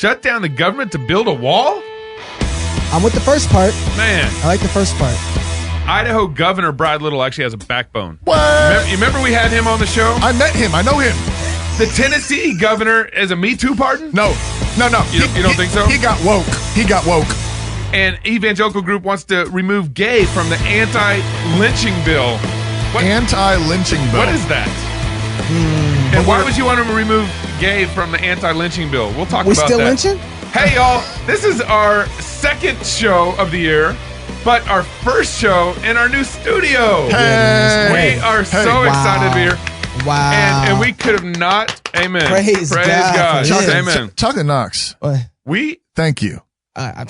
shut down the government to build a wall? I'm with the first part. Man. I like the first part. Idaho Governor Brad Little actually has a backbone. What? You remember we had him on the show? I met him. I know him. The Tennessee governor is a Me Too pardon? No. You don't think so? He got woke. And evangelical group wants to remove gay from the anti-lynching bill. Anti-lynching bill. What is that? And why would you want to remove gay from the anti-lynching bill? We'll talk We about still that. lynching? Hey, y'all. This is our second show of the year, but our first show in our new studio. Hey. We are so excited to be here. Wow. And we could have not. Amen. Praise God for this. Amen. Chuck and Knox. Thank you. Y'all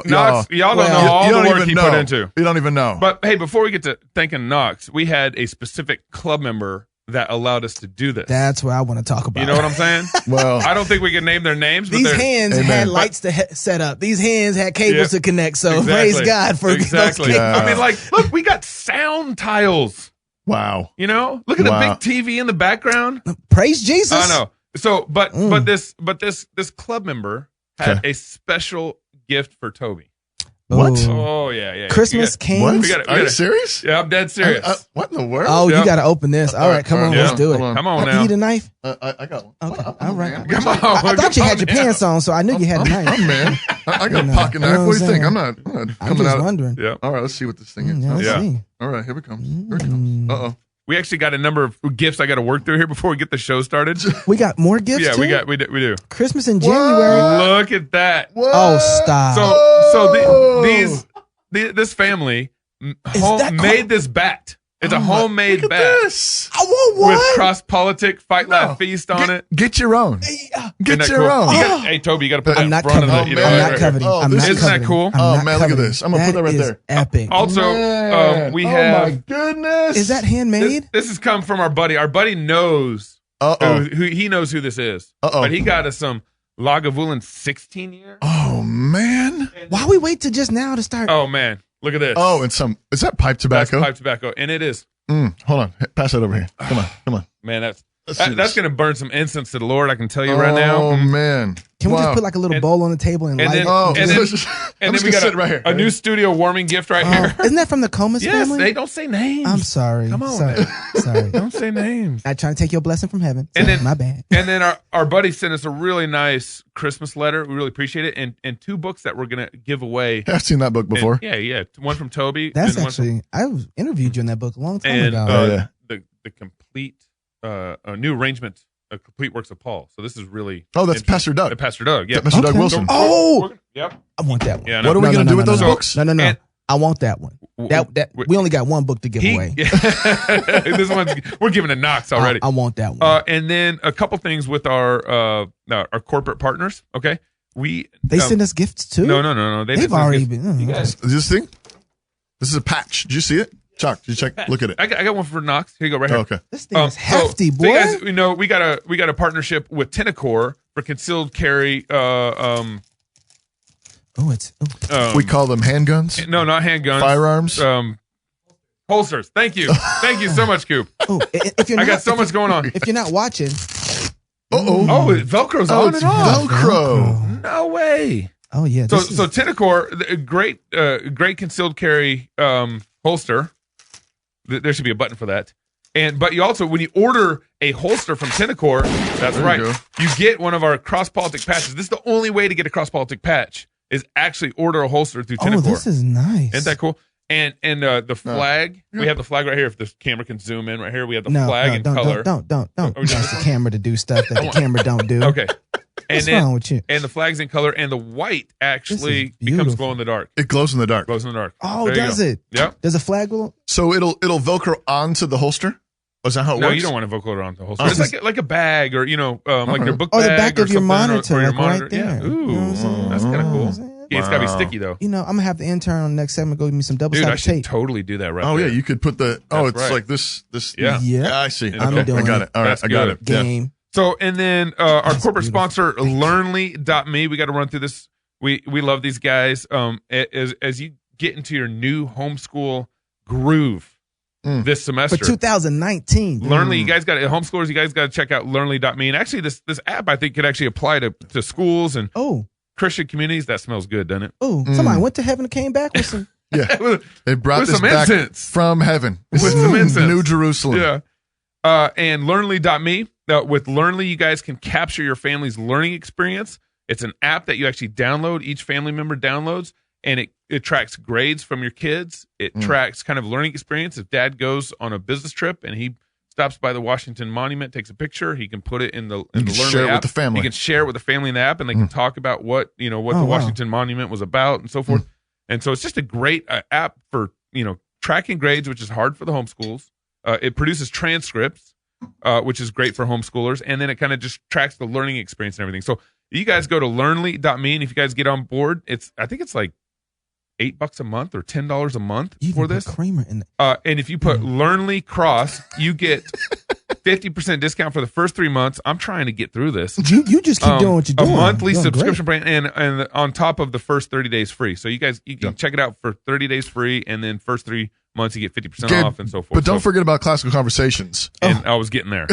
don't know all the work he put into. You don't even know. But hey, before we get to thanking Knox, we had a specific club member that allowed us to do this. That's what I want to talk about. You know what I'm saying? Well, I don't think we can name their names. But these hands had lights to set up. These hands had cables to connect. So praise God for those cables. I mean, look, we got sound tiles. Wow. You know, look at the big TV in the background. Praise Jesus. I know. So, but this club member had a special gift for Toby. What? Oh yeah. Christmas came. What? Are you serious? Yeah, I'm dead serious. What in the world? Oh, you got to open this. All right, come on, let's do it. Come on now. You need a knife? I got one. Okay, all right. Come on. I thought you had your pants on, so I knew you had a knife. Oh man, I got a pocket knife. What do you think? I'm not I'm coming just out. wondering. Yeah. All right, let's see what this thing is. Let's see. All right, here it comes. Here it comes. Uh-oh. We actually got a number of gifts I got to work through here before we get the show started. We got more gifts. Yeah, too? we do. Christmas in January. Look at that. Whoa. Oh, stop. So this family that made this bat. It's a homemade bat This. I want one. with CrossPolitic Fight Laugh Feast on it. Get your own. Get Isn't your that cool? own. Hey Toby, you got to put that I'm in not front of coveting. the. I'm not right coveting. Oh, I'm this- not Isn't that coveting. cool? I'm Oh, not man, look at coveting. this. I'm gonna put that right is there. Epic. Also, we Oh have. my goodness. Is that handmade? This has come from our buddy. Our buddy knows Uh-oh. who he knows who this is. Uh-oh. But he got us some Lagavulin 16 year. Oh man. Why we wait to just now to start? Oh man, look at this. Oh, and some. Is that pipe That's tobacco? pipe tobacco, and it is. Hold on. Pass that over here. Come on. Man, Let's see that's this. going to burn some incense to the Lord. I can tell you right now. Oh man. Can we Wow. just put like a little bowl on the table and light then, it? Oh, and then, I'm and just then we gonna got sit right here. a new studio warming gift right here. Isn't that from the Comas Yes, family? they don't say names. I'm sorry. Come on, Sorry. Sorry. Don't say names. I'm trying to take your blessing from heaven. And then my bad. And then our buddy sent us a really nice Christmas letter. We really appreciate it, and 2 books that we're gonna give away. I've seen that book before. Yeah. One from Toby. That's and one actually I interviewed you in that book a long time and ago. the complete new arrangement of Complete Works of Paul. So this is really Oh, that's Pastor Doug. Pastor Doug. Yeah, Pastor Doug Okay. Wilson. Oh, yep. I want that one. Yeah. What are we No, gonna no, do no, with no, those no. books? No. And- I want that one. We only got one book to give away. This one's we're giving a Knox already. I want that one. And then a couple things with our corporate partners. Okay, they send us gifts too. No. They've already been. You guys, Is this thing? This is a patch. Did you see it? Chuck, did you check? Look at it. I got one for Knox. Here you go, right here. Oh, okay. This thing is hefty, boy. So you guys, we got a partnership with Tenacor for concealed carry. We call them handguns. No, not handguns. Firearms. Holsters. Thank you so much, Coop. If you're I not, got so much going on. If you're not watching, Oh, it Velcro's on it's and off. Velcro. No way. oh yeah. So Tenacor, a great concealed carry holster. There should be a button for that. But you also, when you order a holster from Tenacor, that's There right, you go. you get one of our CrossPolitic patches. This is the only way to get a CrossPolitic patch is actually order a holster through Tenacor. Oh, this is nice. Isn't that cool? And the flag, we have the flag right here. If the camera can zoom in right here, we have the flag in color. Don't ask the camera to do stuff that the camera don't do. Okay. What's wrong with you? And the flag's in color, and the white actually becomes glow in the dark. It glows in the dark. Glows in the dark. Oh, There you does go. it? Yep. Does a flag go? So it'll Velcro onto the holster? Is that how it No, works? you don't want to vocal around the holster. Oh. It's like a bag, or like your book Oh, the bag, back or of your something, monitor, or your like right monitor. there. Yeah. Ooh, You know what I'm saying? that's kind of cool. saying? Yeah, it's got to be Wow. sticky though. You know, I'm gonna have the intern on the next segment go give me some Dude, I double-sided should tape. totally do that right Oh there. yeah, you could put the. Oh, That's it's right. like this. Yeah. Yeah. I see. I'm Okay, doing I got it. it. All right, That's I got good. it. Yeah. Game. So, and then our That's corporate beautiful. sponsor, Learnly.me. We got to run through this. We love these guys. As you get into your new homeschool groove, this semester. For 2019. Learnly, you guys got homeschoolers. You guys got to check out learnly.me. And actually, this app I think could actually apply to schools and Christian communities. That smells good, doesn't it? Oh, somebody went to heaven and came back with some. Yeah, they brought this back incense. from heaven. With some incense. New Jerusalem. Yeah. And learnly.me. With Learnly, you guys can capture your family's learning experience. It's an app that you actually download. Each family member downloads, and it tracks grades from your kids. It tracks kind of learning experience. If dad goes on a business trip and he stops by the Washington Monument, takes a picture, he can put it in the Learnly share it app. with the family. He can share it with the family in the app, and they can talk about what the Washington Monument was about and so forth. And so it's just a great app for tracking grades, which is hard for the homeschools. It produces transcripts, which is great for homeschoolers, and then it kind of just tracks the learning experience and everything. So you guys go to learnly.me, and if you guys get on board, I think it's like $8 a month or $10 a month for this. Kramer in and if you put Learnly Cross, you get 50% discount for the first 3 months. I'm trying to get through this. You just keep doing what you're doing. A monthly subscription plan, and on top of the first 30 days free. So you can check it out for 30 days free, and then first 3 months you get 50% off and so forth. But don't forget about Classical Conversations. And I was getting there.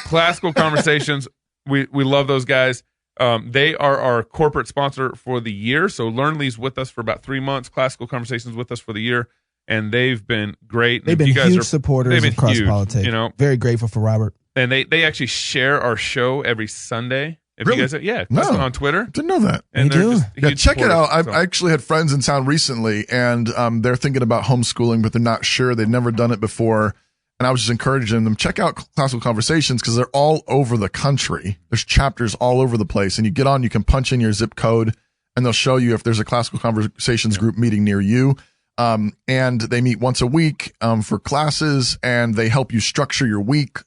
Classical Conversations, we love those guys. They are our corporate sponsor for the year. So Learnly's with us for about 3 months. Classical Conversations with us for the year, and they've been great. They've been huge supporters of CrossPolitic. Very grateful for Robert. And they actually share our show every Sunday. If really? You guys, on Twitter. Didn't know that. And they do. Check it out. I actually had friends in town recently, and they're thinking about homeschooling, but they're not sure. They've never done it before. And I was just encouraging them, check out Classical Conversations because they're all over the country. There's chapters all over the place. And you get on, you can punch in your zip code, and they'll show you if there's a Classical Conversations group meeting near you. And they meet once a week for classes, and they help you structure your week.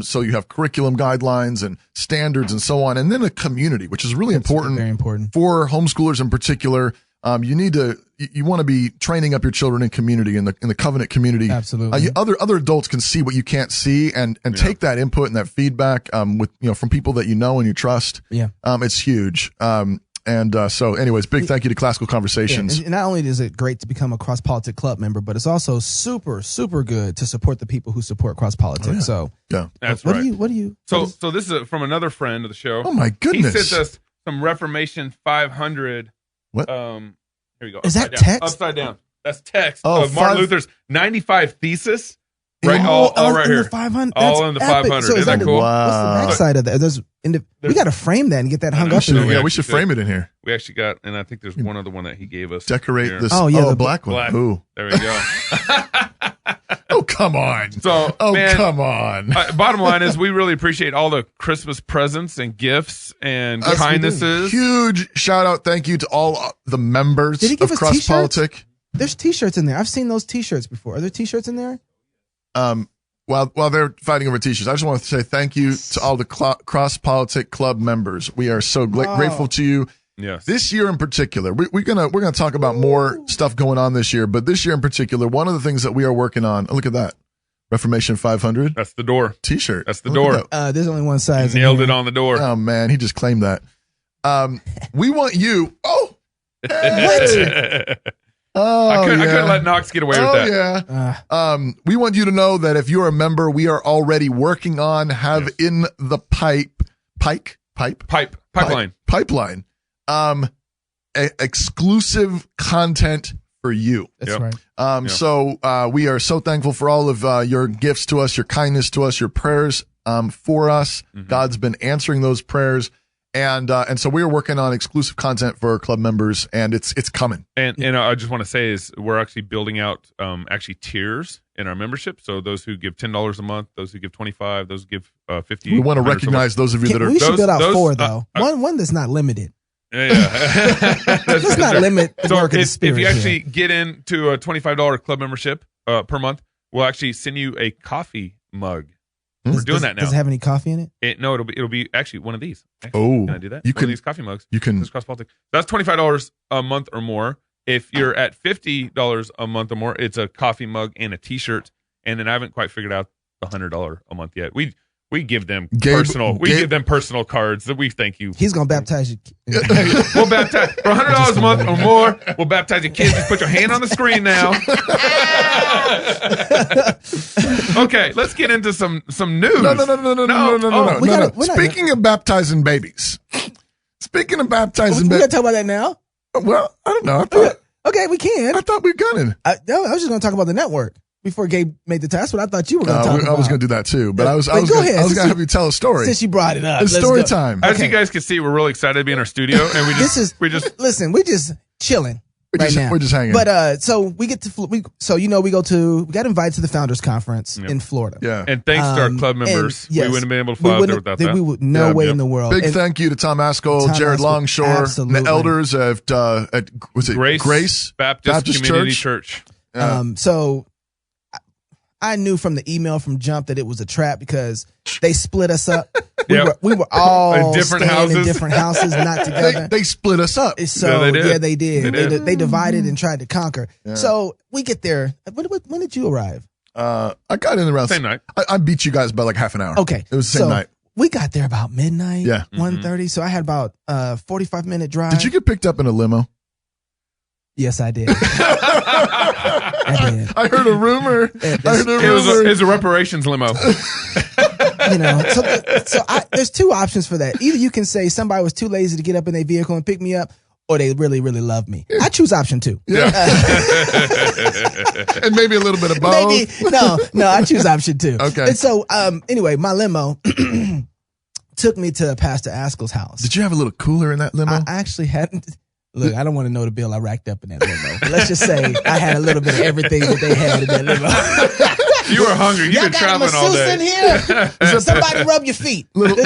So you have curriculum guidelines and standards and so on. And then a community, which is really important, very important for homeschoolers in particular. You want to be training up your children in community, in the covenant community. Absolutely. Other adults can see what you can't see and take that input and that feedback from people that you know and you trust. Yeah. It's huge. So anyways, big thank you to Classical Conversations. And not only is it great to become a CrossPolitic Club member, but it's also super, super good to support the people who support CrossPolitic. Oh, yeah. So yeah, that's what right. What do you? So this is from another friend of the show. Oh my goodness! He sent us some Reformation 500. What? Here we go. Is that down. text? Upside down. That's text of Martin Luther's 95 Thesis. Right, all right here. 500. All in the 500. So Isn't that cool? What's the backside of that? We got to frame that and get that hung up in there. Yeah, we should frame it in here. We actually got, and I think there's one other one that he gave us. Decorate here. this. the black one. Ooh. There we go. Oh, come on. So, come on. Bottom line is we really appreciate all the Christmas presents and gifts and kindnesses. Huge shout out. Thank you to all the members of CrossPolitic. There's t-shirts in there. I've seen those t-shirts before. Are there t-shirts in there? While they're fighting over t-shirts, I just want to say thank you to all the CrossPolitic Club members. We are so grateful to you. Yes. This year in particular, we're gonna talk about more stuff going on this year, but this year in particular, one of the things that we are working on. Look at that, Reformation 500. That's the door. T-shirt. That's the door. There's only one size. Nailed it on the door. Oh man, he just claimed that. We want you. Oh, what? I couldn't let Knox get away with that. Yeah. We want you to know that if you're a member, we are already working on in the pipeline. Exclusive content for you. That's right. So we are so thankful for all of your gifts to us, your kindness to us, your prayers for us. Mm-hmm. God's been answering those prayers. And so we are working on exclusive content for our club members, and it's coming. And I just want to say is we're actually building out tiers in our membership. So those who give $10 a month, those who give $25, those who give $50. We want to recognize those of you that are. We should build out four though. One that's not limited. Yeah. Let's not limit the work of the Spirit. If you actually get into a $25 club membership per month, we'll actually send you a coffee mug. We're doing that now. Does it have any coffee in it? No, it'll be actually one of these. Can I do that? One of these coffee mugs. You can. CrossPolitic. That's $25 a month or more. If you're at $50 a month or more, it's a coffee mug and a T-shirt. And then I haven't quite figured out the $100 a month yet. We We give them personal cards that we thank you. He's gonna baptize you. We'll baptize for $100 a month or more. We'll baptize your kids. Just put your hand on the screen now. Okay, let's get into some news. No. Speaking of baptizing babies. We gotta talk about that now. Well, I don't know. Okay, we can. I thought we were gonna. I was just gonna talk about the network. Before Gabe made the test, but I thought you were going to talk about. I was going to do that too, but I was going to have you tell a story. Since you brought it up. It's story time. As you guys can see, we're really excited to be in our studio, and we just chilling now. We're just hanging. But so we get to we got invited to the Founders Conference in Florida. Yeah, and thanks to our club members, we wouldn't have been able to fly out there without that. We would no way in the world. Big thank you to Tom Askell, Jared Longshore, and the elders at Grace Baptist Community Church. So I knew from the email from Jump that it was a trap because they split us up. We were all in different houses, not together. They split us up. So they did. They divided and tried to conquer. Yeah. So we get there. When did you arrive? I got in around same night. I beat you guys by like half an hour. Okay, it was the same night. We got there about midnight. Yeah, 1:30. So I had about 45-minute drive. Did you get picked up in a limo? Yes, I did. I heard a rumor. It was a reparations limo. There's two options for that. Either you can say somebody was too lazy to get up in their vehicle and pick me up, or they really, really love me. I choose option 2. Yeah. And maybe a little bit of both. No, I choose option 2. Okay. And so, anyway, my limo took me to Pastor Askell's house. Did you have a little cooler in that limo? I actually hadn't. Look, I don't want to know the bill I racked up in that limo. But let's just say I had a little bit of everything that they had in that limo. You were hungry. You've been traveling all day. In here? Somebody rub your feet. Little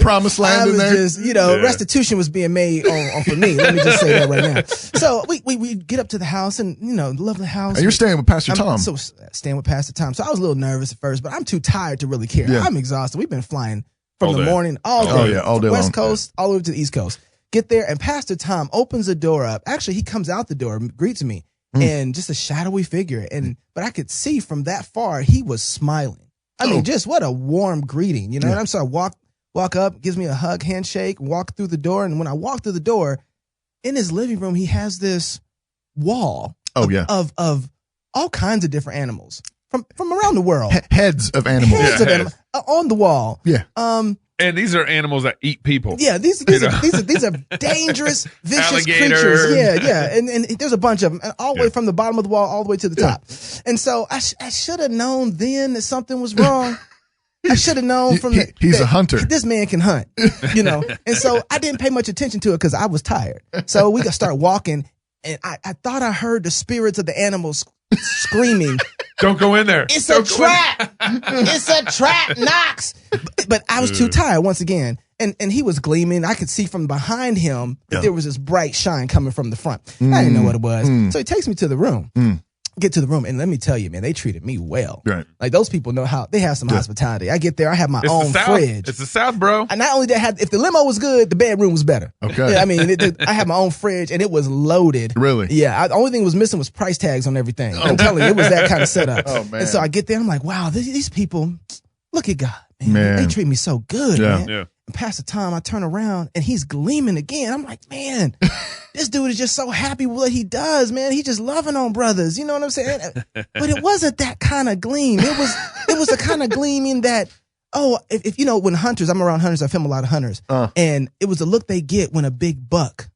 promised land in there. Just, restitution was being made on for me. Let me just say that right now. So we get up to the house and, lovely house. And you're staying with Pastor Tom. So staying with Pastor Tom. So I was a little nervous at first, but I'm too tired to really care. Yeah. I'm exhausted. We've been flying from the morning all day. Oh, yeah, all day West long. Coast, all the way to the East Coast. Get there, and Pastor Tom opens the door up. Actually, he comes out the door, greets me, and just a shadowy figure. But I could see from that far, he was smiling. I mean, just what a warm greeting, And I'm so I walk up, gives me a hug, handshake, walk through the door. And when I walk through the door, in his living room, he has this wall of all kinds of different animals from around the world. Heads of animals. Animals on the wall. Yeah. And these are animals that eat people. Yeah, these are dangerous, vicious creatures. Yeah. And there's a bunch of them, all the way from the bottom of the wall all the way to the top. And so I should have known then that something was wrong. I should have known he's a hunter. This man can hunt, And so I didn't pay much attention to it because I was tired. So we got start walking, and I thought I heard the spirits of the animals screaming. Don't go in there. It's a trap. It's a trap, Knox. But I was too tired once again. And he was gleaming. I could see from behind him that there was this bright shine coming from the front. I didn't know what it was. So he takes me to the room. Get to the room, and let me tell you, man, they treated me well. Right. Like, those people know how they have some hospitality. I get there, I have my own fridge. It's the South, bro. And not only that, if the limo was good, the bedroom was better. Okay. Yeah, I mean, I had my own fridge, and it was loaded. Really? Yeah. The only thing was missing was price tags on everything. I'm telling you, it was that kind of setup. Oh, man. And so I get there, I'm like, wow, these people, look at God, man. They treat me so good, man. Yeah. And Pastor Tom, I turn around, and he's gleaming again. I'm like, man, this dude is just so happy with what he does, man. He's just loving on brothers. You know what I'm saying? But it wasn't that kind of gleam. It was the kind of gleaming that, if when hunters, I'm around hunters, I film a lot of hunters, and it was the look they get when a big buck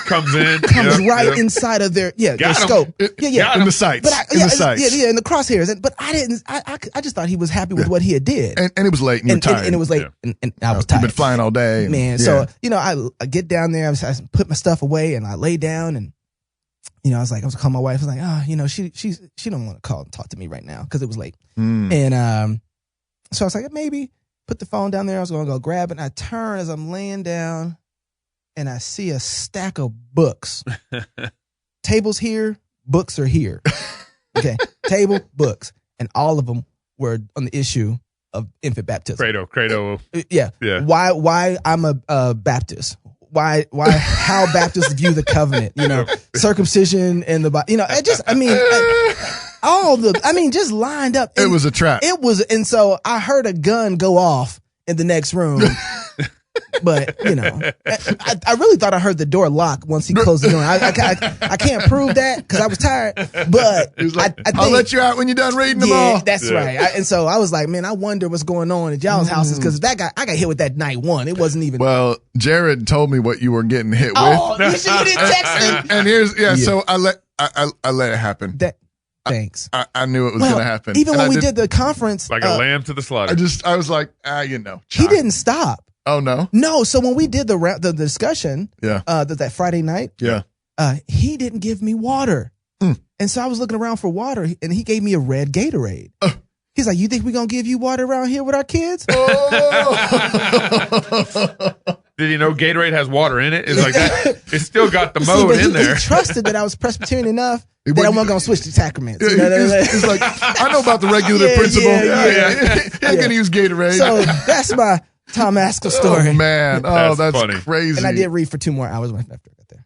comes inside of their scope. In the sights. In the crosshairs. But I didn't. I just thought he was happy with what he had did. And it was late, and you're tired. And it was late, and I was tired. You've been flying all day, man. So I get down there. I put my stuff away, and I lay down, and I was gonna call my wife. I was like, she don't want to call and talk to me right now because it was late. And so I was like, maybe put the phone down there. I was gonna go grab it. And I turn as I'm laying down, and I see a stack of books. Tables here, books are here. Okay, table, books, and all of them were on the issue of infant baptism. Credo. Yeah. Why I'm a Baptist? Why how Baptists view the covenant? Circumcision and the just lined up. It was a trap. It was, and so I heard a gun go off in the next room. But, I really thought I heard the door lock once he closed the door. I can't prove that because I was tired. But He was like, I think, I'll let you out when you're done reading them all. That's right. And so I was like, man, I wonder what's going on at y'all's houses because I got hit with that night one. It wasn't even. Well, Jared told me what you were getting hit Oh, with. you didn't text him. And here's, so I let it happen. Thanks. I knew it was going to happen. Even and when we did the conference. Like a lamb to the slaughter. I was like, He didn't stop. Oh, no? No. So when we did the discussion, that Friday night, he didn't give me water. And so I was looking around for water and he gave me a red Gatorade. He's like, you think we're going to give you water around here with our kids? Did you know Gatorade has water in it? It's like that. It's still got the mode in there. He trusted that I was Presbyterian enough that I wasn't going to switch to sacraments. He's like, I know about the regulative principle. He ain't going to use Gatorade. So that's my Tom Askell story. Oh, man. That's funny. Crazy. And I did read for 2 more hours after I got there.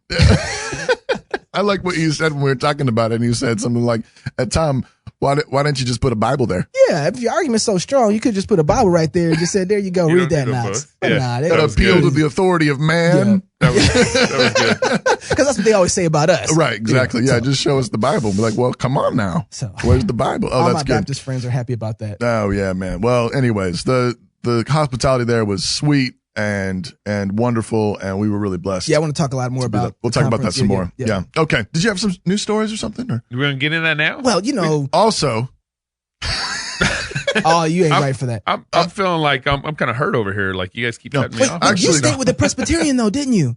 I like what you said when we were talking about it. And you said something like, Tom, why didn't you just put a Bible there? Yeah, if your argument's so strong, you could just put a Bible right there and just said, there you go, read that, Knox. That appeal to the authority of man. Yeah. That was good. Because that's what they always say about us. Right, exactly. Just show us the Bible. Be like, well, come on now. So, where's the Bible? Oh, all that's my good. Baptist friends are happy about that. Oh, yeah, man. Well, anyways, the hospitality there was sweet and wonderful, and we were really blessed. Yeah, I want to talk a lot more about. We'll talk about that some more. Yeah. Okay. Did you have some news stories or something? Or? We're gonna get in that now. Well, also. Oh, you ain't right for that. I'm feeling like I'm kind of hurt over here. Like you guys keep cutting me off. Actually, you stayed with the Presbyterian though, didn't you?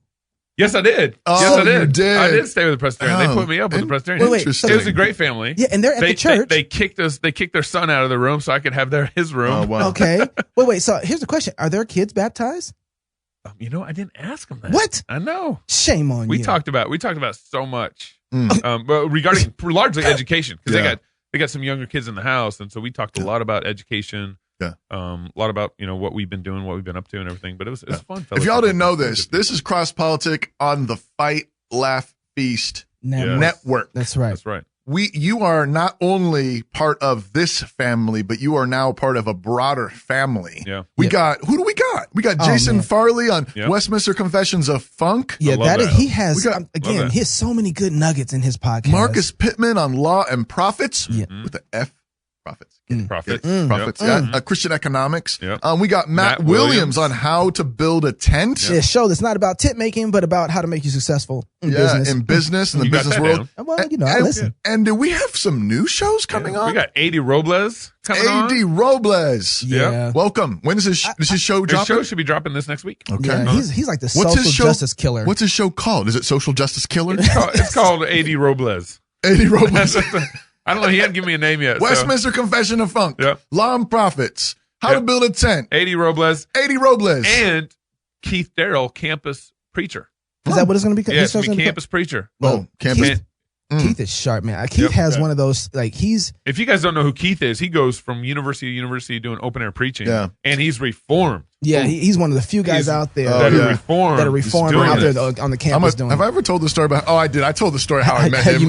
Yes, I did. Oh, yes, I did. You did. I did stay with the Presbyterian. They put me up with the Presbyterian. Wait, it was a great family. Yeah, and they're at the church. They kicked us. They kicked their son out of the room so I could have his room. Oh, wow. Okay. Wait. So here's the question: are their kids baptized? I didn't ask them that. What? I know. Shame on you. We talked about so much, but regarding largely education because they got some younger kids in the house, and so we talked a lot about education. Yeah. A lot about what we've been doing, what we've been up to, and everything. But it was fun. If y'all didn't know this is CrossPolitic on the Fight, Laugh, Feast Network. That's right. That's right. You are not only part of this family, but you are now part of a broader family. Yeah. Who do we got? We got Jason Farley on Westminster Confessions of Funk. Yeah, he has, he has so many good nuggets in his podcast. Marcus Pittman on Law and Prophets with the F. Profits. Christian economics. We got Matt Williams on how to build a tent. Yeah, a show that's not about tent making, but about how to make you successful in business. In the business world. Well, I listen. And do we have some new shows coming on? We got A.D. Robles coming on. A.D. Robles. Yeah. Welcome. When is his show dropping? His show should be dropping this next week. Okay. Yeah, he's like the social justice killer. What's his show called? Is it Social Justice Killer? It's called A.D. Robles. A.D. Robles. I don't know. He hadn't given me a name yet. Westminster Confession of Funk. Law and Prophets. How to Build a Tent. A.D. Robles. A.D. Robles. And Keith Darrell, campus preacher. Is that what it's going to be? Yeah, it's going to be campus preacher. Campus. Keith is sharp, man. Keith has one of those, he's... If you guys don't know who Keith is, he goes from university to university doing open air preaching. Yeah. And he's reformed. Yeah, he's one of the few guys out there that are reformed out there on the campus doing it. Have I ever told the story about... Oh, I did. I told the story how I met him.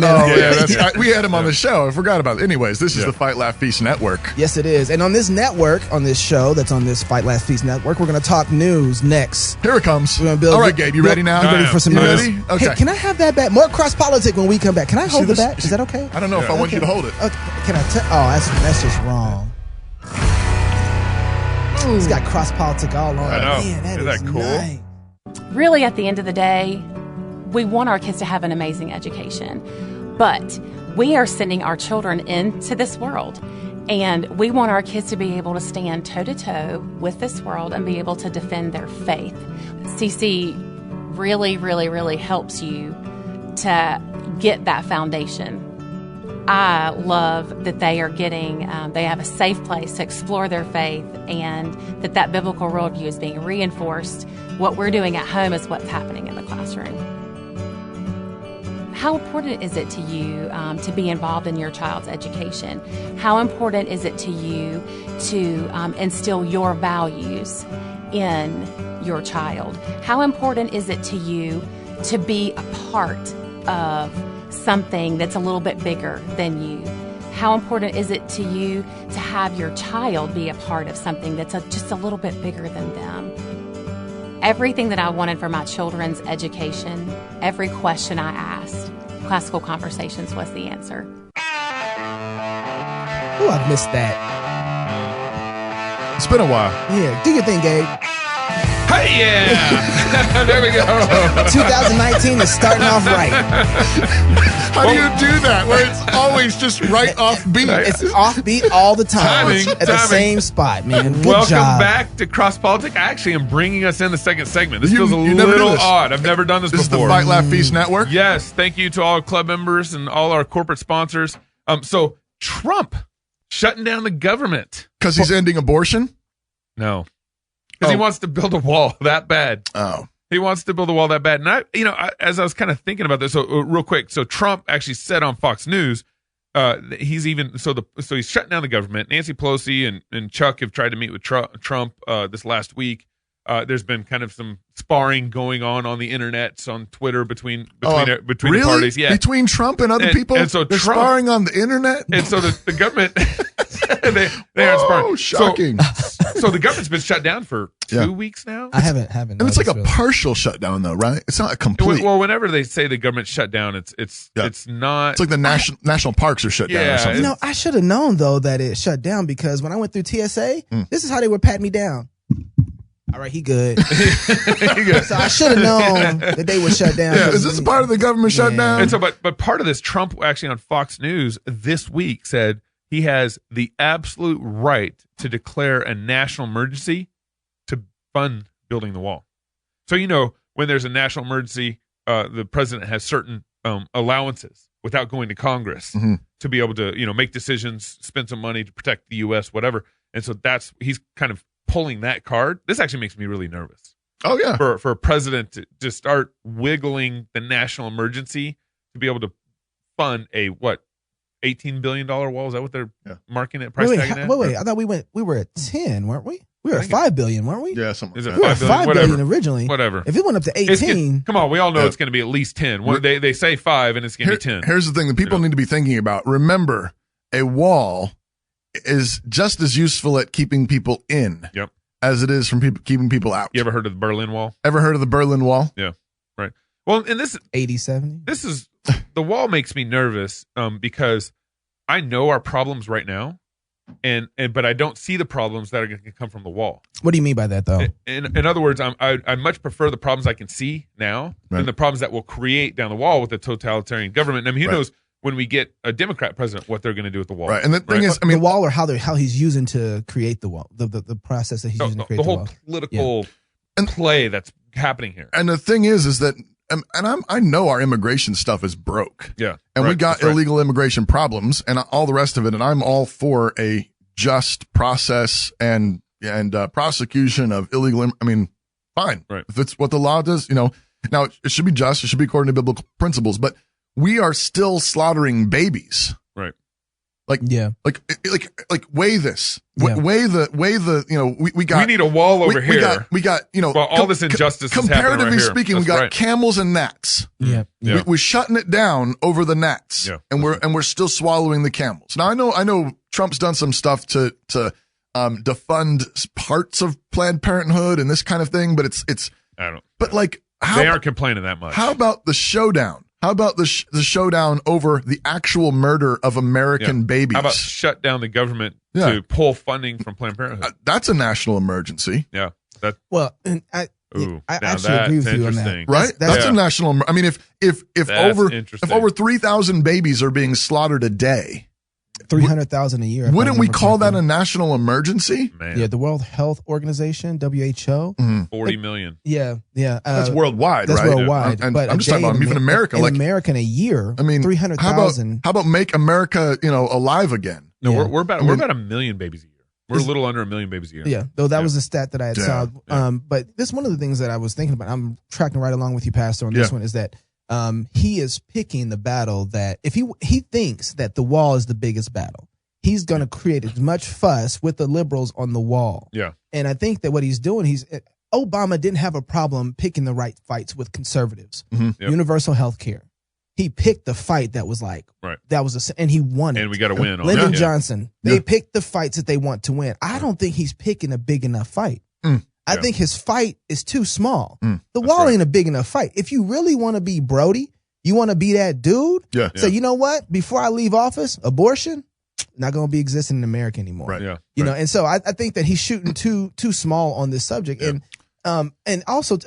We had him on the show. I forgot about it. Anyways, this is the Fight, Laugh, Feast Network. Yes, it is. And on this network, on this show that's on this Fight, Laugh, Feast Network, we're going to talk news next. Here it comes. We're gonna build all right, Gabe, you ready now? You ready for some news? Ready? Okay. Hey, can I have that back? More CrossPolitic when we come back. Can I hold the bat? Is that okay? I don't know if I want you to hold it. Okay. Can I tell? Oh, that's just wrong. It's got CrossPolitic all on it. I know. Man, Isn't that cool? Nice. Really, at the end of the day, we want our kids to have an amazing education, but we are sending our children into this world, and we want our kids to be able to stand toe-to-toe with this world and be able to defend their faith. CC really, really, really helps you to get that foundation. I love that they are getting, they have a safe place to explore their faith, and that biblical worldview is being reinforced. What we're doing at home is what's happening in the classroom. How important is it to you to be involved in your child's education? How important is it to you to instill your values in your child? How important is it to you to be a part of something that's a little bit bigger than you? How important is it to you to have your child be a part of something that's just a little bit bigger than them? Everything that I wanted for my children's education, every question I asked, Classical Conversations was the answer. Oh, I've missed that. It's been a while. Yeah, do your thing, Gabe. Hey, yeah. There we go. 2019 is starting off right. How do you do that where it's always just right off beat? It's offbeat all the time. Timing. The same spot, man. Good Welcome job. back to CrossPolitic. I actually am bringing us in the second segment. This You feels a never do little this. odd. I've never done this This before. is the Fight Laugh Feast Network. Yes, thank you to all our club members and all our corporate sponsors. So Trump shutting down the government. Because he's ending abortion? No. Because he wants to build a wall that bad. Oh. He wants to build a wall that bad. And as I was kind of thinking about this, so real quick, so Trump actually said on Fox News, he's shutting down the government. Nancy Pelosi and Chuck have tried to meet with Trump this last week. There's been kind of some sparring going on the internet, on Twitter between Really? the parties. Yeah, Between Trump and other people? and so they're Trump- sparring on the internet? and so the government they aren't sparring. Oh, shocking. So the government's been shut down for 2 weeks now. I haven't. And it's like a noticed, really. partial shutdown, though, right? It's not a complete. Well, whenever they say the government shut down, it's not. It's like the national parks are shut down Yeah, or something. You know, I should have known though that it shut down because when I went through TSA, this is how they would pat me down. All right, he good. So I should have known that they would shut down. Yeah, is this part of the government shutdown? And so, but part of this, Trump actually on Fox News this week said he has the absolute right to declare a national emergency to fund building the wall. So, when there's a national emergency, the president has certain allowances without going to Congress to be able to, make decisions, spend some money to protect the U.S., whatever. And so he's kind of pulling that card. This actually makes me really nervous. Oh, yeah. For a president to start wiggling the national emergency to be able to fund a $18 billion wall. Is that what they're marking it? Price tagging at? Wait. I thought we were at 10, weren't we? We were at 5 billion, weren't we? Yeah, something Is like it We that. were at 5 5 billion? billion originally. Whatever. If it went up to 18, Come on, we all know it's going to be at least 10. They say 5 and it's going to be 10. Here's the thing that people need to be thinking about. Remember, a wall is just as useful at keeping people in as it is from keeping people out. You ever heard of the Berlin Wall? Ever heard of the Berlin Wall? Yeah, right. Well, and this 80, 70. this is the wall makes me nervous because I know our problems right now, but I don't see the problems that are going to come from the wall. What do you mean by that, though? In other words, I much prefer the problems I can see now than the problems that will create down the wall with the totalitarian government. I mean, who knows when we get a Democrat president what they're going to do with the wall? Right. And the thing is, I mean, the wall or how he's using to create the wall, the process that he's using to create the whole wall. political play that's happening here. And the thing is that, I know our immigration stuff is broke. Yeah. And we got illegal immigration problems and all the rest of it. And I'm all for a just process and prosecution of illegal. Fine. Right. If it's what the law does, now it should be just, it should be according to biblical principles, but we are still slaughtering babies. Right. Like weigh this. Weigh the we got. We need a wall over here. We got all this injustice. Comparatively is speaking, we got camels and gnats. Yeah. We're shutting it down over the gnats. Yeah. And we're still swallowing the camels. Now I know Trump's done some stuff to defund parts of Planned Parenthood and this kind of thing, but it's I don't. But they aren't complaining that much. How about the showdown? How about the showdown over the actual murder of American babies? How about shut down the government to pull funding from Planned Parenthood? That's a national emergency. Yeah. And I Ooh, actually agree with you on that. Right? That's a national. I mean, if over 3,000 babies are being slaughtered a day, 300,000 a year. Wouldn't we call that a national emergency? Man. Yeah, the World Health Organization, WHO. 40 million. Yeah. That's worldwide, that's right? worldwide. And but I'm just talking about even America. In America in a year, 300,000. How about make America, alive again? No, we're about a million babies a year. We're a little under a million babies a year. Yeah, though that was a stat that I had saw. But this one of the things that I was thinking about, I'm tracking right along with you, Pastor, on this one, is that he is picking the battle that if he thinks that the wall is the biggest battle, he's going to create as much fuss with the liberals on the wall. Yeah. And I think that what he's doing, Obama didn't have a problem picking the right fights with conservatives. Mm-hmm. Universal health care. he picked the fight that was like, right. That was and he won it. And we got to win. Lyndon Johnson, they picked the fights that they want to win. I don't think he's picking a big enough fight. I think his fight is too small. The wall ain't a big enough fight. If you really want to be Brody, you want to be that dude, say, you know what? Before I leave office, abortion, not going to be existing in America anymore. Right. Yeah. You know, and so I think that he's shooting too small on this subject. And also,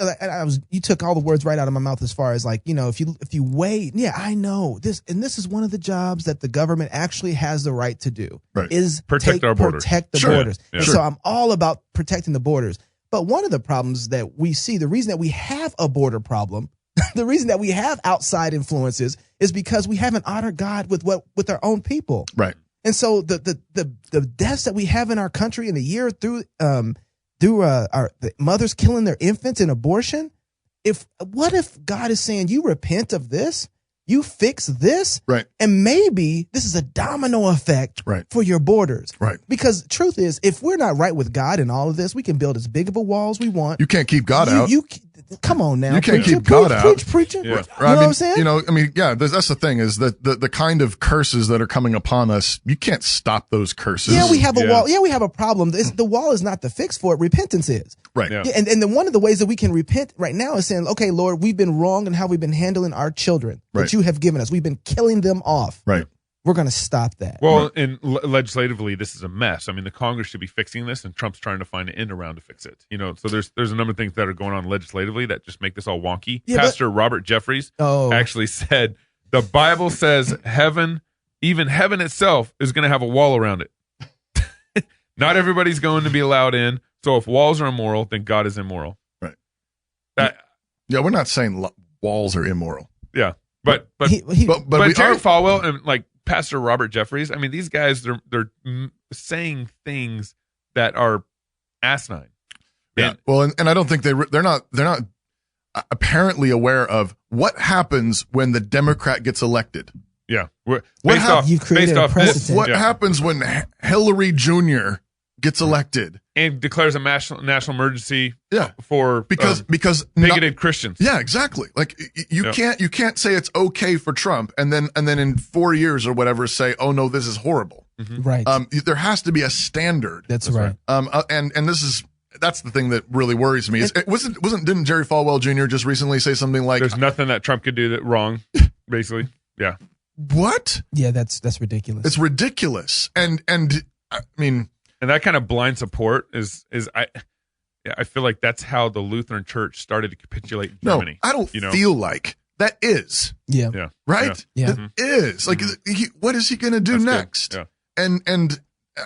you took all the words right out of my mouth as far as like, you know, if you weigh, I know this, and this is one of the jobs that the government actually has the right to do, is protect our borders. Protect the borders. And so I'm all about protecting the borders. But one of the problems that we see, the reason that we have a border problem, the reason that we have outside influences is because we haven't honored God with our own people. Right. And so the deaths that we have in our country in a year through the mothers killing their infants in abortion. What if God is saying, you repent of this, you fix this, right, and maybe this is a domino effect, right, for your borders, right? Because truth is, if we're not right with God in all of this, we can build as big of a wall as we want. You can't keep God out. Come on now. You can't keep God out. Preacher. Yeah. You know what I'm saying? You know, I mean, yeah, that's the thing is that the kind of curses that are coming upon us, you can't stop those curses. Yeah, we have a wall. Yeah, we have a problem. The wall is not the fix for it. Repentance is. Right. Yeah. And then one of the ways that we can repent right now is saying, okay, Lord, we've been wrong in how we've been handling our children that you have given us. We've been killing them off. Right. We're going to stop that. Well, and legislatively, this is a mess. I mean, the Congress should be fixing this, and Trump's trying to find an end around to fix it. You know, so there's a number of things that are going on legislatively that just make this all wonky. Yeah, Pastor Robert Jeffries actually said the Bible says even heaven itself is going to have a wall around it. Not everybody's going to be allowed in. So if walls are immoral, then God is immoral. Right. Yeah, we're not saying walls are immoral. Yeah, but Jerry Falwell and like Pastor Robert Jeffries, I mean, these guys they're saying things that are asinine. Yeah. Well, and I don't think they're not apparently aware of what happens when the Democrat gets elected. Yeah. What happens when Hillary Jr. gets elected and declares a national emergency for because bigoted Christians. Yeah, exactly. Like you can't say it's okay for Trump and then in 4 years or whatever say, oh no, this is horrible. Mm-hmm. Right. There has to be a standard. That's right. And that's the thing that really worries me. Didn't Jerry Falwell Jr. just recently say something like, there's nothing that Trump could do that wrong, basically. Yeah. What? Yeah, that's ridiculous. It's ridiculous. And I mean, and that kind of blind support is I feel like that's how the Lutheran Church started to capitulate in Germany. No, I don't feel like that is. Yeah. Right? Yeah. It is. Like, what is he going to do next? Yeah. And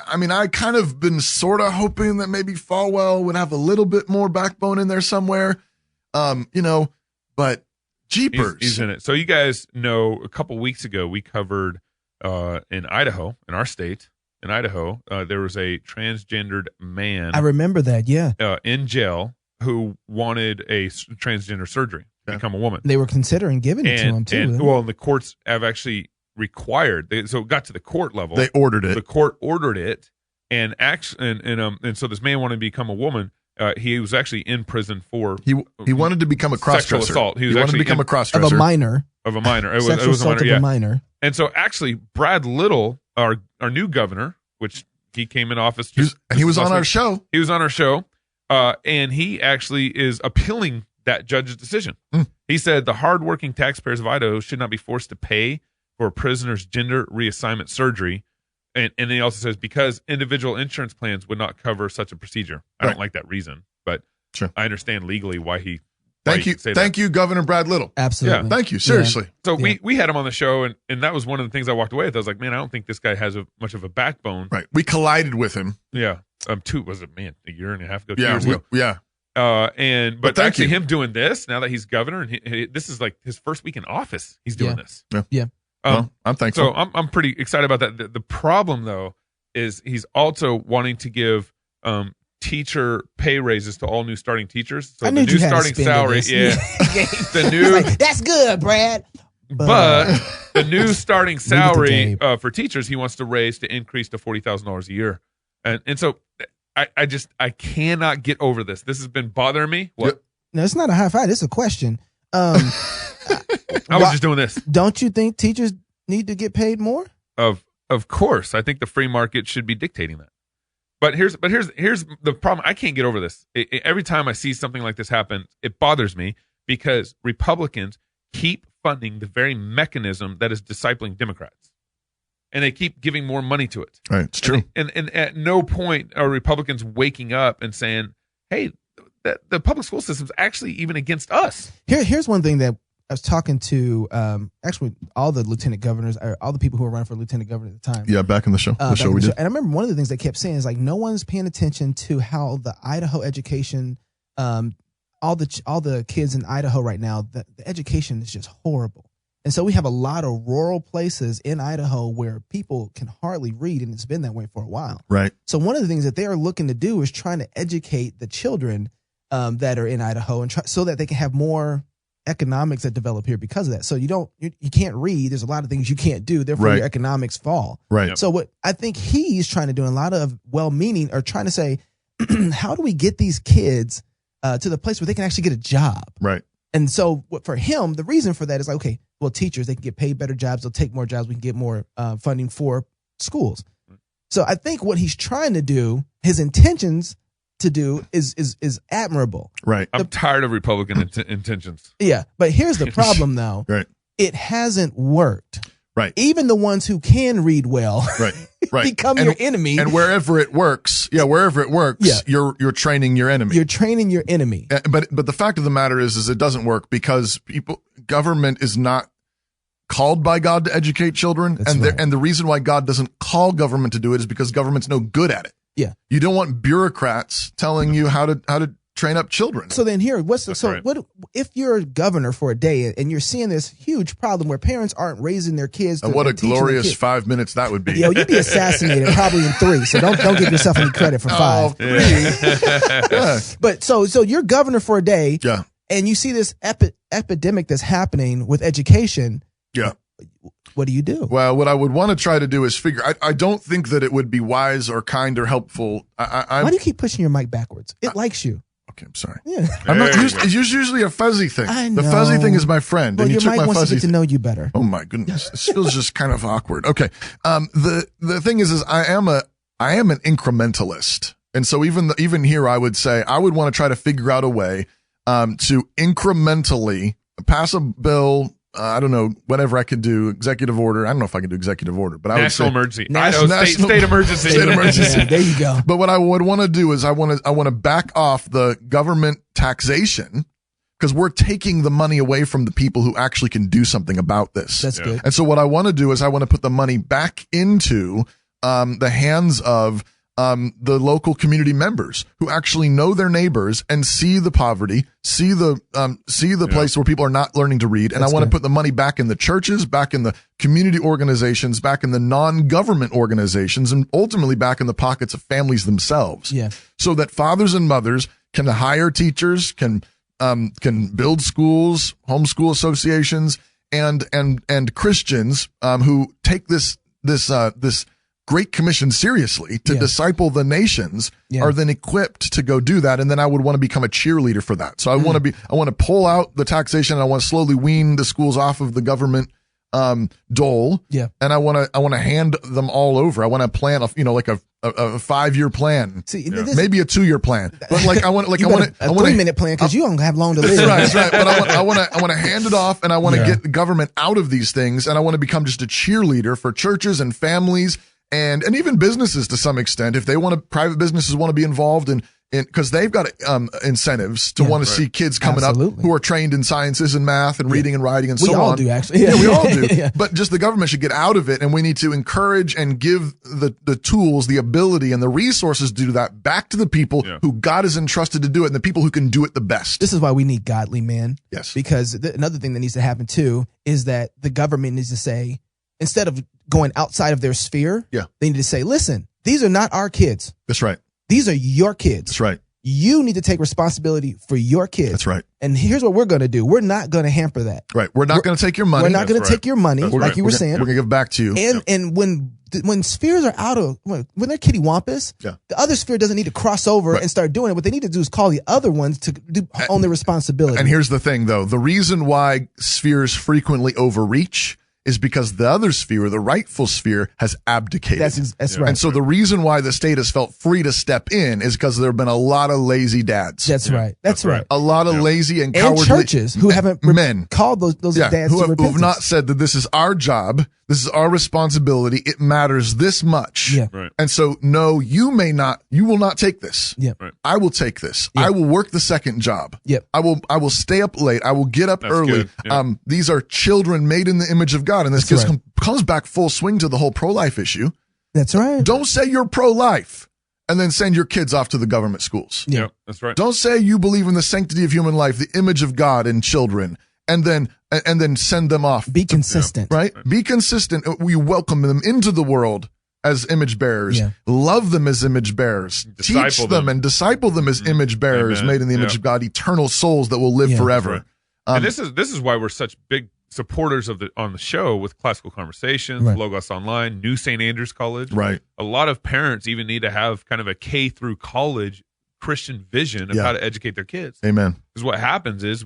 I mean, I kind of been sort of hoping that maybe Falwell would have a little bit more backbone in there somewhere. But jeepers. He's in it. So you guys know a couple weeks ago we covered in Idaho, in our state, in Idaho, there was a transgendered man. I remember that, yeah. In jail who wanted a transgender surgery to become a woman. They were considering giving it to him, too. And the courts have actually required. So it got to the court level. They ordered it. The court ordered it. And so this man wanted to become a woman. He was actually in prison for he wanted to become a cross-dresser. Sexual assault. He wanted to become a cross-dresser. Of a minor. Of a minor. It was a minor, yeah. A minor. And so actually Brad Little, our new governor, which he came in office. He was on our show. He was on our show. And he actually is appealing that judge's decision. He said the hardworking taxpayers of Idaho should not be forced to pay for a prisoner's gender reassignment surgery. And then he also says because individual insurance plans would not cover such a procedure. I don't like that reason, but I understand legally why he. Thank you, Governor Brad Little. Absolutely. Yeah, thank you. Seriously. So we had him on the show, and that was one of the things I walked away with. I was like, man, I don't think this guy has much of a backbone. Right. We collided with him. Yeah. A year and a half ago? 2 Yeah. years ago. Yeah. But actually him doing this now that he's governor, and this is like his first week in office. He's doing this. Yeah. I'm thankful. So I'm pretty excited about that. The problem though is he's also wanting to give teacher pay raises to all new starting teachers. So I the knew new starting salary, the new that's good, Brad. But the new starting salary for teachers he wants to raise to increase to $40,000 a year, and so I cannot get over this. This has been bothering me. What? No, it's not a high five. It's a question. I was just doing this. Don't you think teachers need to get paid more? Of course, I think the free market should be dictating that. But here's the problem. I can't get over this. Every time I see something like this happen, it bothers me because Republicans keep funding the very mechanism that is discipling Democrats, and they keep giving more money to it. Right, it's true. And at no point are Republicans waking up and saying, "Hey, the public school system is actually even against us." Here's one thing that I was talking to actually all the lieutenant governors, or all the people who were running for lieutenant governor at the time. Yeah, back in the show. The show we did. And I remember one of the things they kept saying is like, no one's paying attention to how the Idaho education, all the kids in Idaho right now, the education is just horrible. And so we have a lot of rural places in Idaho where people can hardly read, and it's been that way for a while. Right. So one of the things that they are looking to do is trying to educate the children that are in Idaho, and so that they can have more economics that develop here because of that. So you can't read. There's a lot of things you can't do. Therefore, your economics fall. Right. So what I think he's trying to do, and a lot of well-meaning are trying to say, how do we get these kids to the place where they can actually get a job? Right. And so for him, the reason for that is like, okay, well, teachers, they can get paid better jobs. They'll take more jobs. We can get more funding for schools. So I think what he's trying to do, his intentions to do is admirable. Right. I'm tired of Republican intentions. Yeah. But here's the problem though. Right. It hasn't worked. Right. Even the ones who can read well become your enemy. And wherever it works, you're training your enemy. You're training your enemy. But the fact of the matter is it doesn't work because government is not called by God to educate children. And the reason why God doesn't call government to do it is because government's no good at it. Yeah. You don't want bureaucrats telling you how to train up children. So then here, what if you're a governor for a day and you're seeing this huge problem where parents aren't raising their kids? And what a glorious 5 minutes that would be. Yo, you'd be assassinated probably in 3. So don't give yourself any credit for 5. Yeah. But so you're governor for a day. Yeah. And you see this epidemic that's happening with education. Yeah. What do you do? Well, what I would want to try to do is figure. I don't think that it would be wise or kind or helpful. Why do you keep pushing your mic backwards? It likes you. Okay, I'm sorry. Yeah. I'm not it's usually a fuzzy thing. I know. The fuzzy thing is my friend. Well, and your took mic my wants fuzzy to get to know you better. Oh my goodness. This feels just kind of awkward. Okay. The thing is I am an incrementalist. And so even here, I would say I would want to try to figure out a way, to incrementally pass a bill. I don't know, whatever I could do, executive order. I don't know if I could do executive order, but I would say emergency. State emergency. State emergency. Yeah, there you go. But what I would want to do is I want to back off the government taxation, because we're taking the money away from the people who actually can do something about this. That's good. And so what I want to do is I want to put the money back into the hands of the local community members who actually know their neighbors and see the poverty, see the place where people are not learning to read. And I want to put the money back in the churches, back in the community organizations, back in the non-government organizations, and ultimately back in the pockets of families themselves. Yeah. So that fathers and mothers can hire teachers, can build schools, homeschool associations, and Christians, who take this Great Commission seriously to disciple the nations are then equipped to go do that. And then I would want to become a cheerleader for that. So I want to pull out the taxation, and I want to slowly wean the schools off of the government dole. Yeah. And I want to hand them all over. I want to plan a 5-year plan. See, maybe a 2-year plan. But I want a 3-minute plan, because you don't have long to live. That's right. But I want to hand it off, and I want to get the government out of these things, and I want to become just a cheerleader for churches and families. And even businesses to some extent, if they private businesses want to be involved in because they've got incentives to want to see kids coming up who are trained in sciences and math and reading and writing and so on. We all do, actually. Yeah, we all do. But just the government should get out of it, and we need to encourage and give the tools, the ability, and the resources to do that back to the people who God has entrusted to do it, and the people who can do it the best. This is why we need godly men. Yes. Because another thing that needs to happen too is that the government needs to say, instead of going outside of their sphere, they need to say, listen, these are not our kids. That's right. These are your kids. That's right. You need to take responsibility for your kids. That's right. And here's what we're going to do. We're not going to hamper that. Right. We're not going to take your money. We're not going to take your money, like you were saying. We're going to give back to you. And when when spheres are when they're kittywampus, the other sphere doesn't need to cross over and start doing it. What they need to do is call the other ones to own their responsibility. And here's the thing, though. The reason why spheres frequently overreach is because the other sphere, the rightful sphere, has abdicated. That's right. And so the reason why the state has felt free to step in is because there have been a lot of lazy dads. That's right. That's right. A lot of lazy and cowardly churches who haven't called those dads who to repentance. who have not said that this is our job, this is our responsibility, it matters this much. Yeah. Right. And so, no, you will not take this. Yeah. Right. I will take this. Yeah. I will work the second job. Yep. I will stay up late. I will get up That's early. good. Yeah. These are children made in the image of God. And this comes back full swing to the whole pro-life issue. That's right. Don't say you're pro-life and then send your kids off to the government schools. Yeah, that's right. Don't say you believe in the sanctity of human life, the image of God in children, and then send them off. Be consistent. Right? Be consistent. We welcome them into the world as image bearers. Yeah. Love them as image bearers. Disciple Teach them and disciple them as image bearers, Amen. made in the image of God, eternal souls that will live forever. Right. And this is why we're such big supporters on the show with Classical Conversations, Logos Online, New St. Andrews College. Right. A lot of parents even need to have kind of a K through college Christian vision of how to educate their kids. Amen. Because what happens is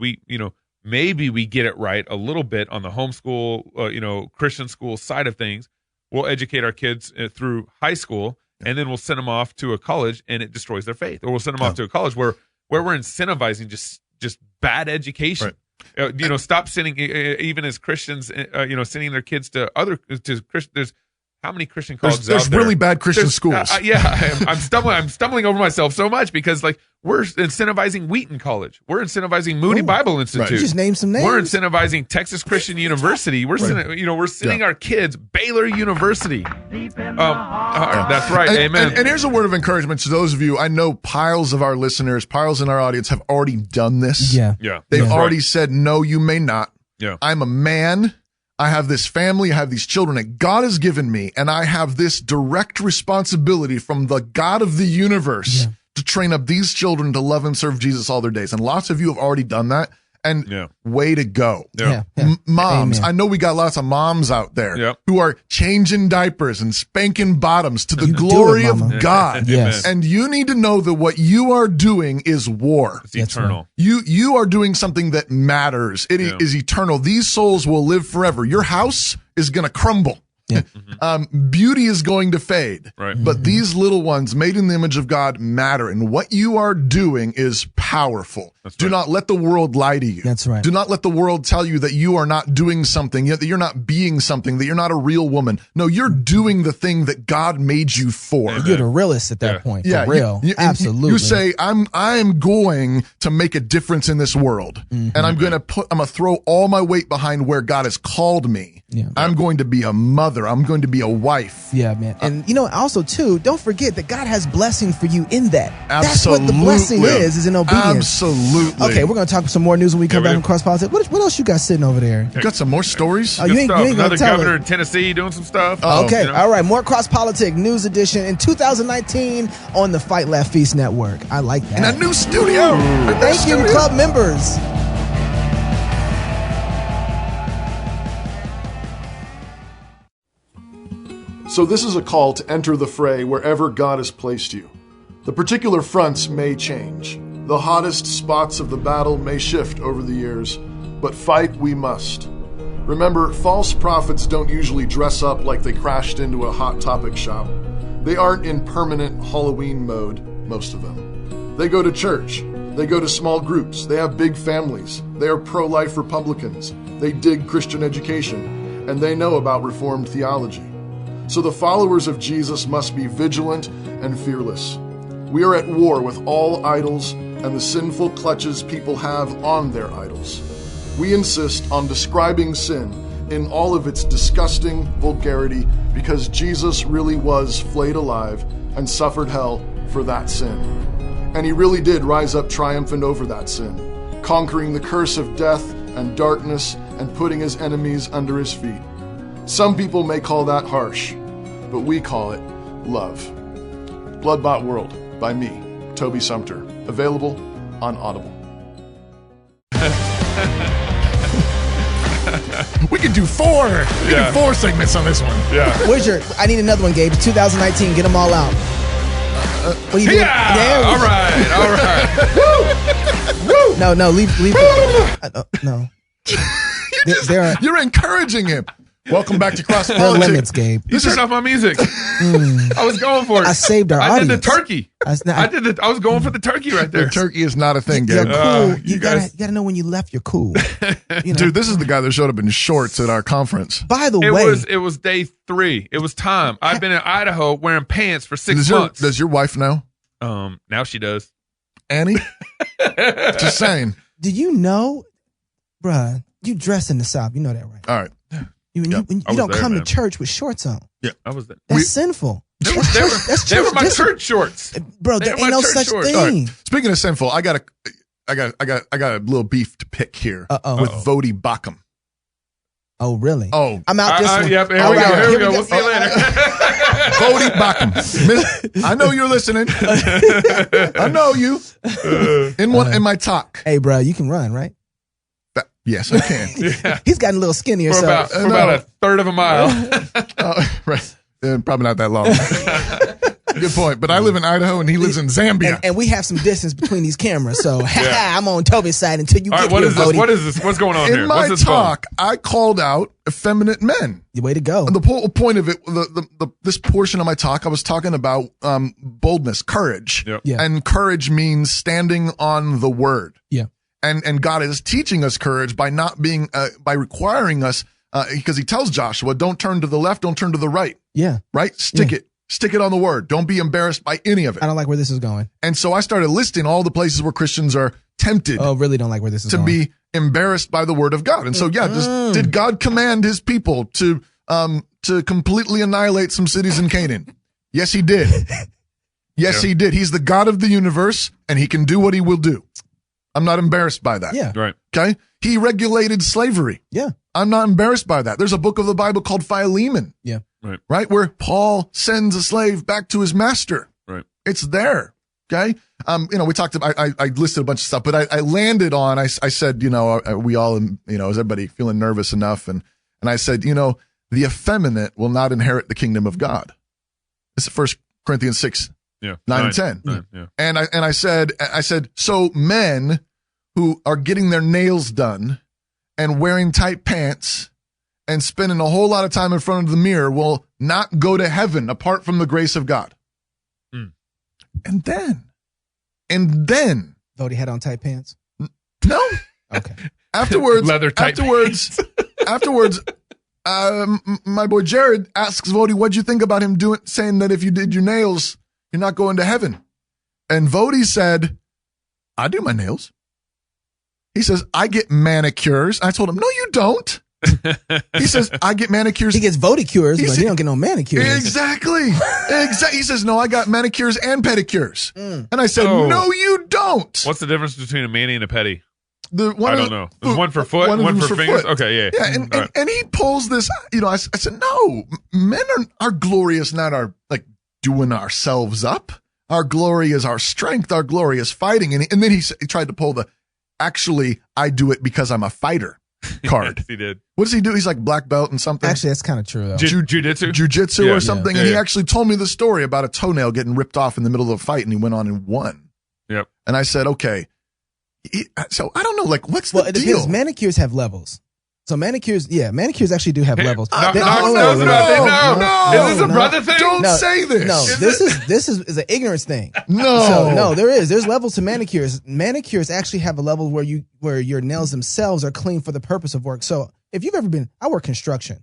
maybe we get it right a little bit on the homeschool, Christian school side of things. We'll educate our kids through high school, and then we'll send them off to a college, and it destroys their faith. Or we'll send them off to a college where we're incentivizing just bad education. Right. Stop sending, even as Christians, sending their kids to Christian. There's how many Christian colleges there's out there? Really bad Christian schools. I'm stumbling over myself so much because we're incentivizing Wheaton College. We're incentivizing Moody Bible Institute. You just name some names. We're incentivizing Texas Christian University. We're sending our kids Baylor University. That's right. Amen. And here's a word of encouragement to those of you. I know piles of our listeners, piles in our audience have already done this. Yeah. They've already said, no, you may not. Yeah. I'm a man. I have this family, I have these children that God has given me, and I have this direct responsibility from the God of the universe to train up these children to love and serve Jesus all their days. And lots of you have already done that. And way to go. Moms, I know we got lots of moms out there who are changing diapers and spanking bottoms to the glory of God. Yes. And you need to know that what you are doing is war. It's eternal. You are doing something that matters. It is eternal. These souls will live forever. Your house is going to crumble. Yeah. Beauty is going to fade. Right. But these little ones made in the image of God matter. And what you are doing is powerful. Do not let the world lie to you. That's right. Do not let the world tell you that you are not doing something, that you're not being something, that you're not a real woman. No, you're doing the thing that God made you for. You're the realist at that point. Yeah, for real. Absolutely. You say, I'm going to make a difference in this world. And I'm going to throw all my weight behind where God has called me. Yeah. I'm going to be a mother. I'm going to be a wife. Yeah, man. And also too, don't forget that God has blessing for you in that. Absolutely. That's what the blessing is in obedience. Absolutely. Okay, we're going to talk some more news when we come back from CrossPolitic. What else you got sitting over there? You got some more stories? Oh, you ain't Another tell governor it. in Tennessee doing some stuff. Okay, all right. More CrossPolitic news edition in 2019 on the Fight Laugh Feast Network. I like that. In a new studio. Thank you, club members. So this is a call to enter the fray wherever God has placed you. The particular fronts may change. The hottest spots of the battle may shift over the years, but fight we must. Remember, false prophets don't usually dress up like they crashed into a Hot Topic shop. They aren't in permanent Halloween mode, most of them. They go to church. They go to small groups. They have big families. They are pro-life Republicans. They dig Christian education, and they know about Reformed theology. So the followers of Jesus must be vigilant and fearless. We are at war with all idols and the sinful clutches people have on their idols. We insist on describing sin in all of its disgusting vulgarity because Jesus really was flayed alive and suffered hell for that sin. And he really did rise up triumphant over that sin, conquering the curse of death and darkness and putting his enemies under his feet. Some people may call that harsh, but we call it love. Blood-Bought World by me, Toby Sumter. Available on Audible. We could do 4. We could do 4 segments on this one. Yeah. I need another one, Gabe. 2019. Get them all out. What are you doing? Yeah. All right. Woo! No, leave. No. You're encouraging him. Welcome back to There are CrossPolitic. limits, Gabe. You turned off my music. I was going for it. I saved our I did audience. the turkey. I was going for the turkey right there. The turkey is not a thing, You're Gabe. cool. You guys- gotta know when you left. You're cool. You know? Dude, this is the guy that showed up in shorts at our conference. By the It way, was day 3. It was time. I've been in Idaho wearing pants for 6 months. Does your wife know? Now she does. Annie? Just saying. do you know, bruh? You dress in the South. You know that, right? All right. You I was don't there, come man. to church with shorts on. I was there. That's sinful. They were my church shorts. Bro, They there were ain't my no church such shorts. thing. All right. Speaking of sinful, I got a little beef to pick here with Vody Bacham. Oh, really? Oh, I'm out this one. Yep, here All we go. right, Here we go. We'll see you later. Vody Bacham. I know you're listening. I know you. In my talk. Hey, bro, you can run, right? Yes, I can. Yeah. He's gotten a little skinnier. For about a third of a mile. Right. Probably not that long. Good point. But I live in Idaho and he lives in Zambia. and we have some distance between these cameras, so I'm on Toby's side until you All get right, what here, is this? Vody. What is this? What's going on here? In my What's this talk, I called out effeminate men. Way to go. The whole point of it, this portion of my talk, I was talking about boldness, courage. Yep. Yeah. And courage means standing on the word. Yeah. And God is teaching us courage by not being, by requiring us, because he tells Joshua, don't turn to the left, don't turn to the right, Yeah. right? Stick it on the word. Don't be embarrassed by any of it. I don't like where this is going. And so I started listing all the places where Christians are tempted Oh, really don't like where this is to going. be embarrassed by the word of God. And so, did God command his people to completely annihilate some cities in Canaan? Yes, he did. Yes, he did. He's the God of the universe and he can do what he will do. I'm not embarrassed by that. Yeah. Right. Okay. He regulated slavery. Yeah. I'm not embarrassed by that. There's a book of the Bible called Philemon. Yeah. Right. Where Paul sends a slave back to his master. Right. It's there. Okay. We talked about, I listed a bunch of stuff, but I landed on, I said, we all, is everybody feeling nervous enough? And I said, the effeminate will not inherit the kingdom of God. It's 1 Corinthians 6, 9 and 10. 9, yeah. And I said, so men who are getting their nails done and wearing tight pants and spending a whole lot of time in front of the mirror will not go to heaven apart from the grace of God. And then, Vody had on tight pants. no, Okay. afterwards, Leather tight afterwards, my boy Jared asks Vody, what'd you think about him saying that if you did your nails, you're not going to heaven? And Vody said, I do my nails. He says, I get manicures. I told him, no, you don't. He says, I get manicures. He gets Vodicures, but said- he don't get no manicures. Exactly. He says, no, I got manicures and pedicures. And I said, Oh. no, you don't. What's the difference between a mani and a pedi? The one I don't know. There's one for foot, one of them's for fingers. foot. Okay, yeah. Yeah, All right. and he pulls this, I said, no, men are glorious, not our, like, doing ourselves up. Our glory is our strength. Our glory is fighting. And then he tried to pull actually, I do it because I'm a fighter card. Yes, he did. What does he do? He's like black belt and something. Actually, that's kind of true, though. Jiu-jitsu? Jiu-jitsu Yeah, or something. yeah, And he yeah. actually told me the story about a toenail getting ripped off in the middle of a fight, and he went on and won. Yep. And I said, okay. So I don't know, like, what's the Well, it depends. deal? Manicures have levels. So manicures actually do have levels. Knock They- knock oh, nose no, about it. no, No. Is this a no. brother thing? Don't No, say this. No, this is an ignorance thing. No. So no, there's levels to manicures. Manicures actually have a level where your nails themselves are clean for the purpose of work. So if you've ever been, I work construction,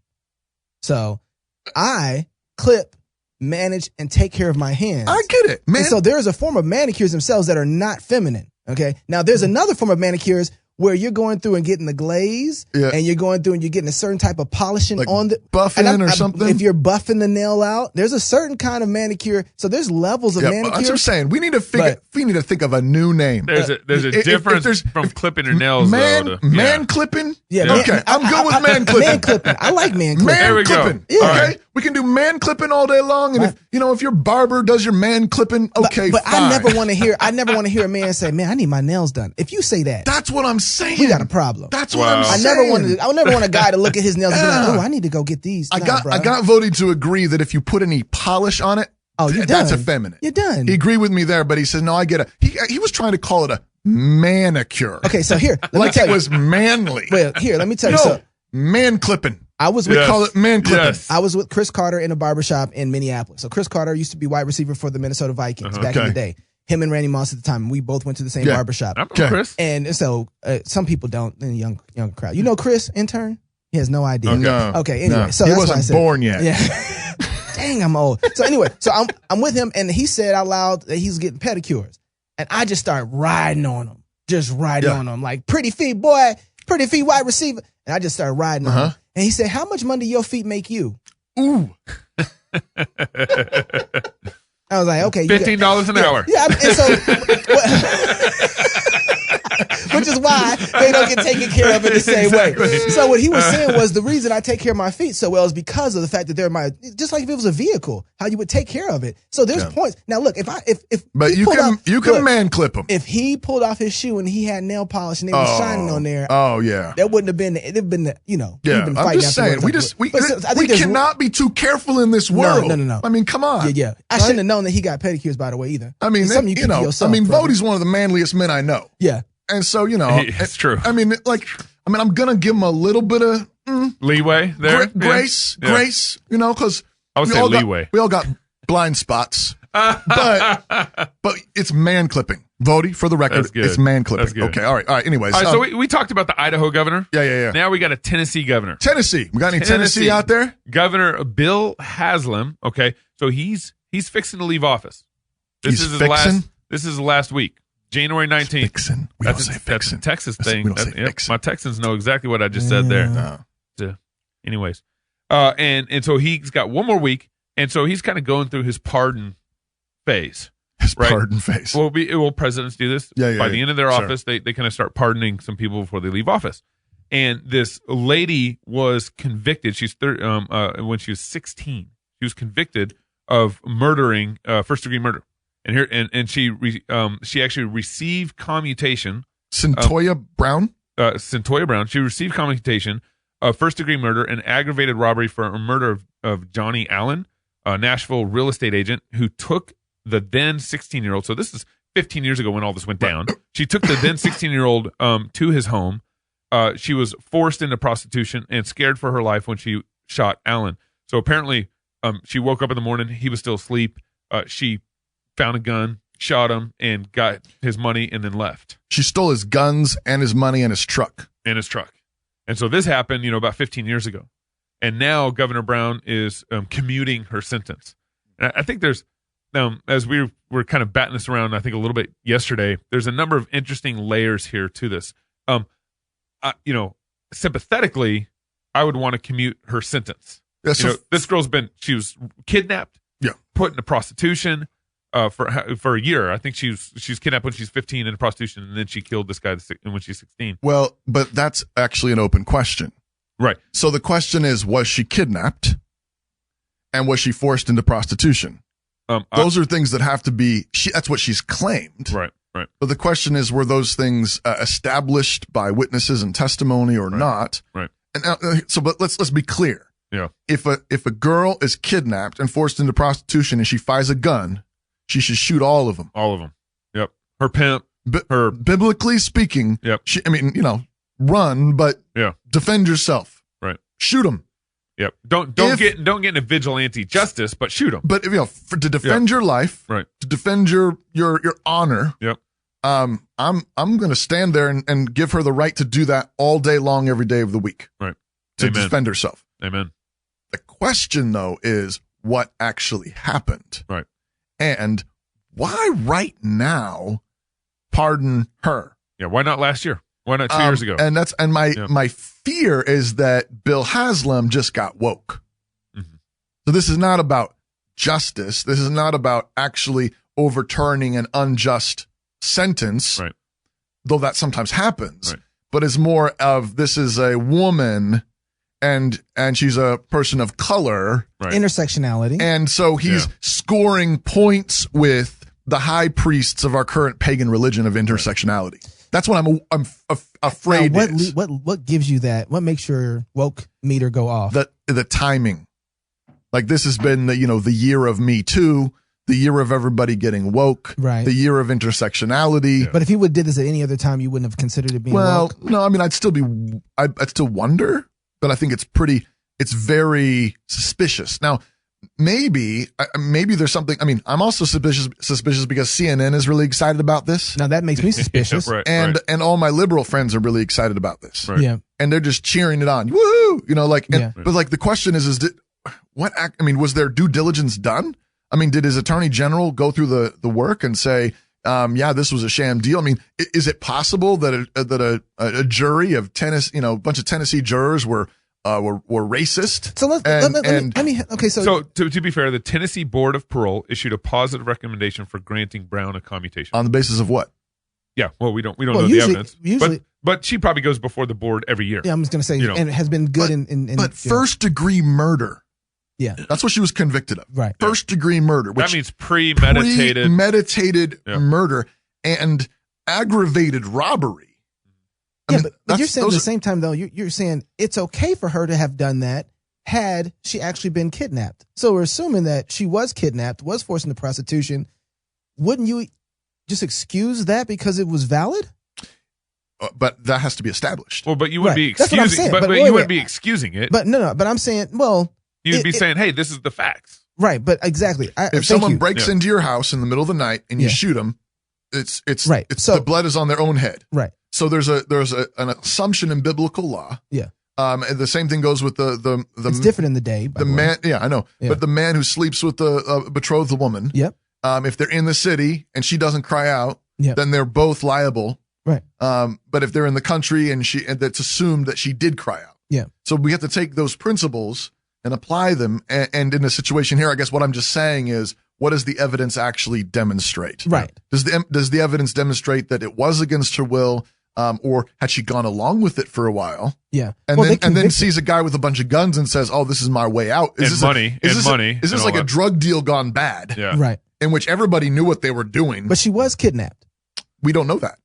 so I clip, manage, and take care of my hands. I get it, man. And so there is a form of manicures themselves that are not feminine. Okay. Now there's another form of manicures where you're going through and getting the glaze, Yeah. and you're going through and you're getting a certain type of polishing Like on the buffing and or something? If you're buffing the nail out, there's a certain kind of manicure. So there's levels of yeah, manicure. that's what I'm saying. We need to think of a new name. There's a If difference from clipping your nails, man, though. man clipping. Yeah, okay, I'm good with man clipping. Man clipping. I like man clipping. Man There we go. clipping. Yeah. Okay, We can do man clipping all day long, and if your barber does your man clipping, okay, but fine. I never want to hear a man say, "Man, I need my nails done." If you say that, that's what I'm saying. We got a problem. That's what I'm saying. I never want a guy to look at his nails and be like, "Oh, I need to go get these." I got Vody to agree that if you put any polish on it, you're that's done. effeminate. You're done. He agreed with me there, but he says, "No, I get it." He was trying to call it a manicure. Okay, so here, let me tell you. It was manly. Well, here, let me tell you. So, man clipping. We call it man clipping. Yes. I was with Chris Carter in a barbershop in Minneapolis. So Chris Carter used to be wide receiver for the Minnesota Vikings back in the day. Him and Randy Moss at the time. And we both went to the same barbershop. Chris. And so some people don't in the young crowd. You know Chris, intern? He has no idea. Okay, anyway. So he that's wasn't born yet. Yeah. Dang, I'm old. So anyway, I'm with him and he said out loud that he's getting pedicures. And I just started riding on him. Just riding on him. Like, pretty feet, boy. Pretty feet wide receiver. And I just started riding on him. And he said, "How much money do your feet make you?" Ooh. I was like, okay. $15 an hour. Yeah, and so... Which is why they don't get taken care of in the same way. So what he was saying was the reason I take care of my feet so well is because of the fact that they're just like if it was a vehicle, how you would take care of it. So there's points. Now look, but you can man clip him. If he pulled off his shoe and he had nail polish and they were shining on there, that wouldn't have been. It'd have been I'm just saying we cannot be too careful in this world. No. I mean, come on. Yeah. I shouldn't have known that he got pedicures, by the way, either. I mean, Vody's one of the manliest men I know. Yeah. And so, it's true. I'm going to give him a little bit of leeway there. Grace, because I would say leeway. We all got blind spots. but it's man clipping. Vody, for the record, it's man clipping. Okay, all right. Anyways. So we talked about the Idaho governor. Yeah. Now we got a Tennessee governor. Tennessee. We got any Tennessee out there? Governor Bill Haslam. Okay. So he's fixing to leave office. This is his last week. January 19th. Fixin'. We don't say fixin'. That's a Texas thing. We don't say fixin'. My Texans know exactly what I just said there. No. Anyways. And so he's got one more week. And so he's kind of going through his pardon phase. Pardon phase. Well, presidents do this. By the end of their office, they kind of start pardoning some people before they leave office. And this lady was convicted. She's when she was 16. She was convicted of murdering, first-degree murder. And she actually received commutation. Centoya Brown? Centoya Brown. She received commutation of first-degree murder and aggravated robbery for a murder of Johnny Allen, a Nashville real estate agent who took the then 16-year-old. So this is 15 years ago when all this went down. She took the then 16-year-old to his home. She was forced into prostitution and scared for her life when she shot Allen. So apparently she woke up in the morning. He was still asleep. She found a gun, shot him, and got his money and then left. She stole his guns and his money and his truck. And so this happened, about 15 years ago. And now Governor Brown is commuting her sentence. And I think there's, as we were kind of batting this around, I think a little bit yesterday, there's a number of interesting layers here to this. Sympathetically, I would want to commute her sentence. This girl's she was kidnapped, put into prostitution, for a year. I think she's kidnapped when she's 15 into prostitution, and then she killed this guy when she's 16. Well, but that's actually an open question. Right. So the question is, was she kidnapped? And was she forced into prostitution? Those are things that have to be, that's what she's claimed. Right. But the question is, were those things established by witnesses and testimony or not? Right. And but let's be clear. Yeah. If a girl is kidnapped and forced into prostitution and she finds a gun, she should shoot all of them. All of them. Yep. Her pimp. Biblically speaking. Yep. Run, but defend yourself. Right. Shoot them. Yep. Don't get into vigilante justice, but shoot them. But to defend your life, right? To defend your honor. Yep. I'm going to stand there and give her the right to do that all day long, every day of the week. Right. To defend herself. Amen. The question though is what actually happened. Right. And why right now pardon her? Yeah, why not last year? Why not 2 years ago? And my fear is that Bill Haslam just got woke. Mm-hmm. So this is not about justice. This is not about actually overturning an unjust sentence, right? Though that sometimes happens. Right. But it's more of this is a woman and she's a person of color. Right. Intersectionality. And so he's scoring points with the high priests of our current pagan religion of intersectionality. That's what I'm afraid. Now, what gives you that? What makes your woke meter go off? The timing. Like this has been the year of Me Too, the year of everybody getting woke, right? The year of intersectionality. Yeah. But if you would did this at any other time, you wouldn't have considered it being woke. No, I mean I'd still wonder, but I think it's very suspicious. Now, maybe there's something. I mean, I'm also suspicious because CNN is really excited about this. Now that makes me suspicious. Right, and all my liberal friends are really excited about this. Right. Yeah. And they're just cheering it on. Woohoo! But like the question is was there due diligence done? I mean, did his attorney general go through the work and say, this was a sham deal? I mean, is it possible that a jury of a bunch of Tennessee jurors were racist? So let me. Okay, so to be fair, the Tennessee Board of Parole issued a positive recommendation for granting Brown a commutation on the basis of what? Yeah, well, we don't know the evidence. But she probably goes before the board every year. Yeah, I'm just gonna say, and it has been good in first degree murder. Yeah, that's what she was convicted of. Right, first degree murder. Which that means premeditated murder and aggravated robbery. Yeah, but you're saying at the same time, though, you're saying it's okay for her to have done that had she actually been kidnapped. So we're assuming that she was kidnapped, was forced into prostitution. Wouldn't you just excuse that because it was valid? But that has to be established. Well, but you would be excusing, but you wouldn't be excusing it. But no, but I'm saying, you'd be saying, hey, this is the facts. Right, but exactly. If someone breaks into your house in the middle of the night and you shoot them, it's right. So the blood is on their own head. Right. So there's an assumption in biblical law. Yeah. And the same thing goes with the it's different in the day. The man, I know. Yeah. But the man who sleeps with the betrothed woman. Yep. If they're in the city and she doesn't cry out, then they're both liable. Right. But if they're in the country and that's assumed that she did cry out. Yeah. So we have to take those principles and apply them. And in a situation here, I guess what I'm just saying is, what does the evidence actually demonstrate? Right. Does the evidence demonstrate that it was against her will, or had she gone along with it for a while? Yeah. And then sees a guy with a bunch of guns and says, "Oh, this is my way out." Is this like a drug deal gone bad? Yeah. Right. In which everybody knew what they were doing, but she was kidnapped. We don't know that.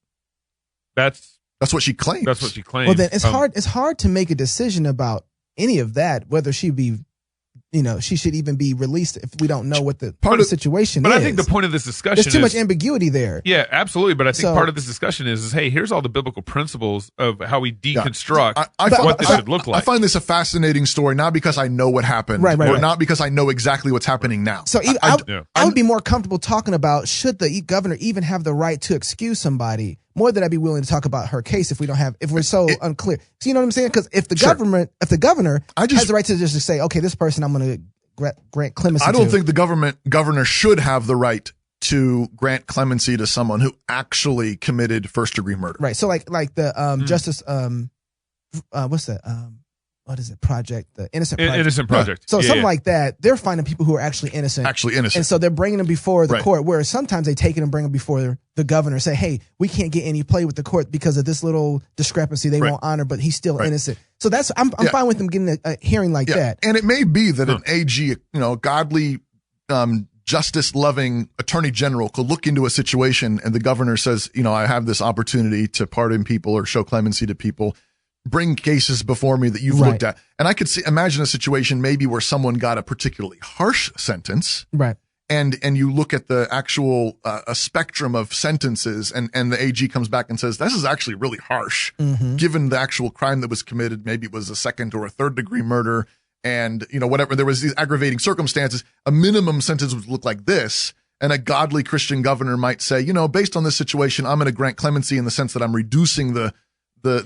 That's what she claims. That's what she claims. Well, then it's hard to make a decision about any of that, whether she should even be released if we don't know what the situation is. But I think the point of this discussion there's too much ambiguity there. Yeah, absolutely. But I think part of this discussion is, hey, here's all the biblical principles of how we deconstruct what this should look like. I find this a fascinating story, not because I know what happened, or not because I know exactly what's happening now. So I would be more comfortable talking about, should the governor even have the right to excuse somebody, more than I'd be willing to talk about her case if we're so unclear. So you know what I'm saying? Because if the governor has the right to just say, okay, this person I'm going to grant clemency. I don't think the governor should have the right to grant clemency to someone who actually committed first degree murder. Right. So like the Justice what's that? What is it? Project, the Innocent Project. Innocent Project. So something like that, they're finding people who are actually innocent. And so they're bringing them before the court, whereas sometimes they take it and bring them before the governor and say, hey, we can't get any play with the court because of this little discrepancy they won't honor, but he's still innocent. So I'm fine with them getting a hearing like that. And it may be that an AG, godly, justice-loving attorney general could look into a situation and the governor says, I have this opportunity to pardon people or show clemency to people. Bring cases before me that you've looked at. And I could imagine a situation maybe where someone got a particularly harsh sentence. Right. And you look at the actual a spectrum of sentences and the AG comes back and says, this is actually really harsh given the actual crime that was committed. Maybe it was a second or a third degree murder and, whatever. There was these aggravating circumstances. A minimum sentence would look like this. And a godly Christian governor might say, based on this situation, I'm going to grant clemency in the sense that I'm reducing the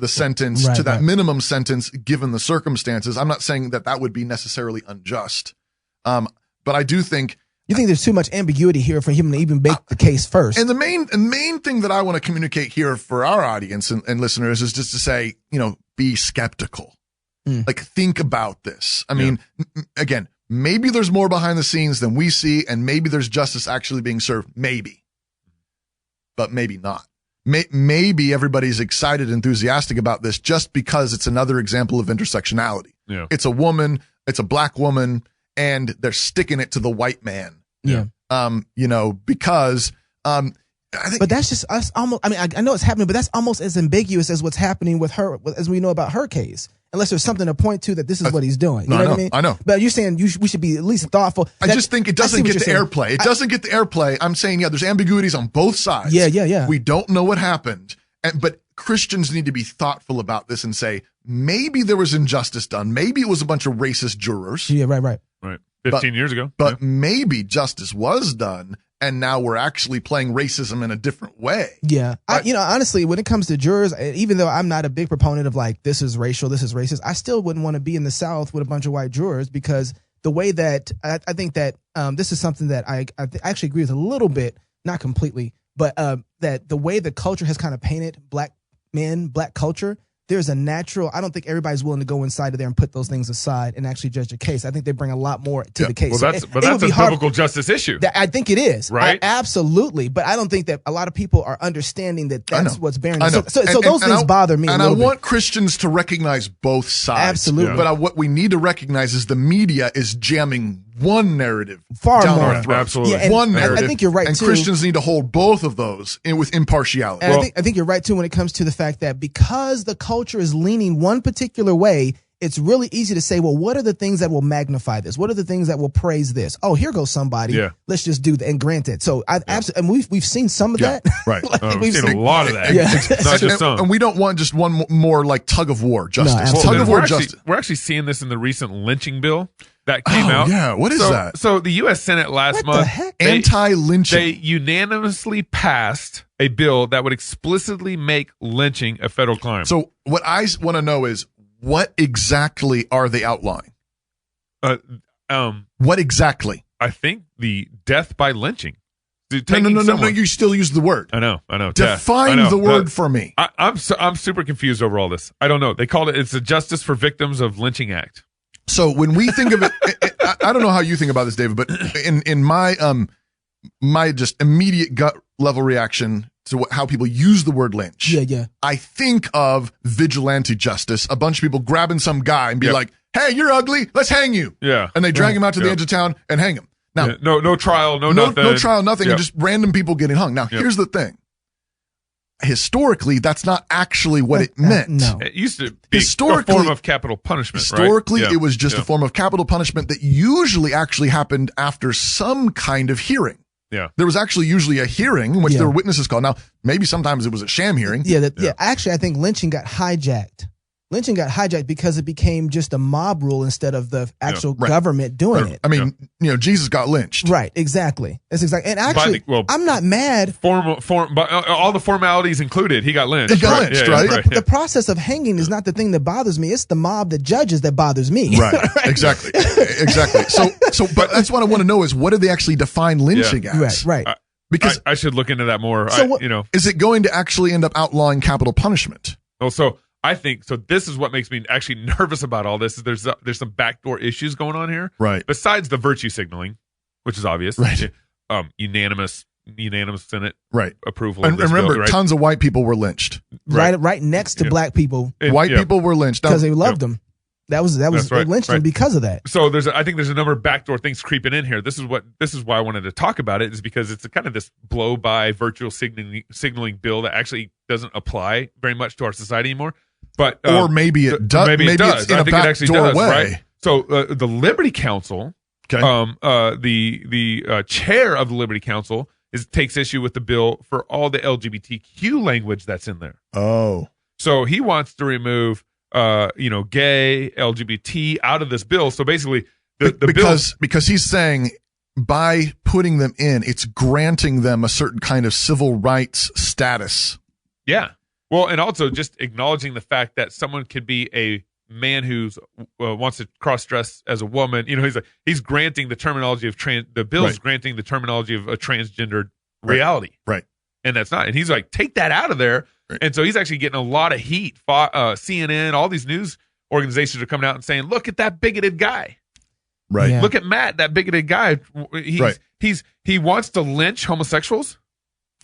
sentence to that minimum sentence given the circumstances. I'm not saying that would be necessarily unjust. But I do think you think there's too much ambiguity here for him to even make the case first. And the main thing that I want to communicate here for our audience and listeners is just to say, be skeptical. Like think about this. I mean, again, maybe there's more behind the scenes than we see and maybe there's justice actually being served. Maybe. But maybe not. Maybe everybody's excited, enthusiastic about this just because it's another example of intersectionality. Yeah. It's a woman, it's a black woman, and they're sticking it to the white man. Yeah. Because I think, but that's just us almost. I mean, I know it's happening, but that's almost as ambiguous as what's happening with her, as we know about her case. Unless there's something to point to that this is what he's doing. You know what I mean? I know. But you're saying we should be at least thoughtful. I just think it doesn't get the airplay. It doesn't get the airplay. I'm saying, there's ambiguities on both sides. Yeah. We don't know what happened. But Christians need to be thoughtful about this and say, maybe there was injustice done. Maybe it was a bunch of racist jurors. Yeah, right. 15 years ago. But maybe justice was done, and now we're actually playing racism in a different way. Yeah. Honestly, when it comes to jurors, even though I'm not a big proponent of like, this is racial, this is racist, I still wouldn't want to be in the South with a bunch of white jurors, because the way that I think that this is something that I actually agree with a little bit, not completely, but that the way the culture has kind of painted black men, black culture, there's a natural, I don't think everybody's willing to go inside of there and put those things aside and actually judge a case. I think they bring a lot more to the case. Well, that's a biblical justice issue. I think it is. Right? Absolutely. But I don't think that a lot of people are understanding that that's what's bearing. I know. So those things bother me. And I want Christians to recognize both sides. Absolutely. But what we need to recognize is the media is jamming one narrative far down more. our throats. Absolutely. Yeah, one narrative. I think you're right, and too. Christians need to hold both of those with impartiality. And I think you're right, too, when it comes to the fact that because the culture is leaning one particular way, it's really easy to say, well, what are the things that will magnify this? What are the things that will praise this? Oh, here goes somebody. Yeah. Let's just do that and grant it. So absolutely, and we've seen some of that. Right. We've seen a lot of that. Yeah. Not just some. And we don't want just one more like tug of war justice. absolutely. Tug of war justice. We're actually seeing this in the recent lynching bill that came out. Yeah, what is that? So the U.S. Senate last month, Anti-lynching. they unanimously passed a bill that would explicitly make lynching a federal crime. So what I want to know is, what exactly are they outlining? What exactly? I think the death by lynching. No. You still use the word. I know. Define the word for me. I'm super confused over all this. I don't know. They called it's the Justice for Victims of Lynching Act. So when we think of it, I don't know how you think about this, David, but in my just immediate gut level reaction to how people use the word lynch. Yeah. I think of vigilante justice, a bunch of people grabbing some guy and be like, "Hey, you're ugly. Let's hang you." Yeah. And they drag him out to the edge of town and hang him. Now, no trial, nothing. No trial, nothing, and just random people getting hung. Now, here's the thing. Historically, that's not actually what it meant. No. It used to be a form of capital punishment. Historically, right? it was just a form of capital punishment that usually actually happened after some kind of hearing. Yeah. There was actually usually a hearing in which there were witnesses called. Now, maybe sometimes it was a sham hearing. Actually, I think lynching got hijacked. Lynching got hijacked because it became just a mob rule instead of the actual government doing it. I mean, Jesus got lynched. Right, exactly. That's exactly. And actually, I'm not mad. All the formalities included, he got lynched. He got lynched, right? The process of hanging is not the thing that bothers me. It's the mob that judges that bothers me. Right, exactly. So, but that's what I want to know is, what do they actually define lynching as? Right. Because I should look into that more. So is it going to actually end up outlawing capital punishment? I think so. This is what makes me actually nervous about all this. Is there's some backdoor issues going on here, right? Besides the virtue signaling, which is obvious, right? Unanimous Senate approval. And remember, tons of white people were lynched, right next to black people. White people were lynched because they loved them. That was they lynched them because of that. So I think there's a number of backdoor things creeping in here. This is why I wanted to talk about it, is because it's kind of this blow by virtual signaling bill that actually doesn't apply very much to our society anymore. But or maybe it does. Maybe it does. I think it actually does. Right? So the Liberty Council, the chair of the Liberty Council takes issue with the bill for all the LGBTQ language that's in there. Oh, so he wants to remove gay, LGBT out of this bill. So basically, because he's saying by putting them in, it's granting them a certain kind of civil rights status. Yeah. Well, and also just acknowledging the fact that someone could be a man who's wants to cross-dress as a woman. He's granting the terminology of the bill's granting the terminology of a transgendered reality. Right. And that's not. And he's like, take that out of there. Right. And so he's actually getting a lot of heat. CNN, all these news organizations are coming out and saying, look at that bigoted guy. Right. Yeah. Look at Matt, that bigoted guy. He wants to lynch homosexuals.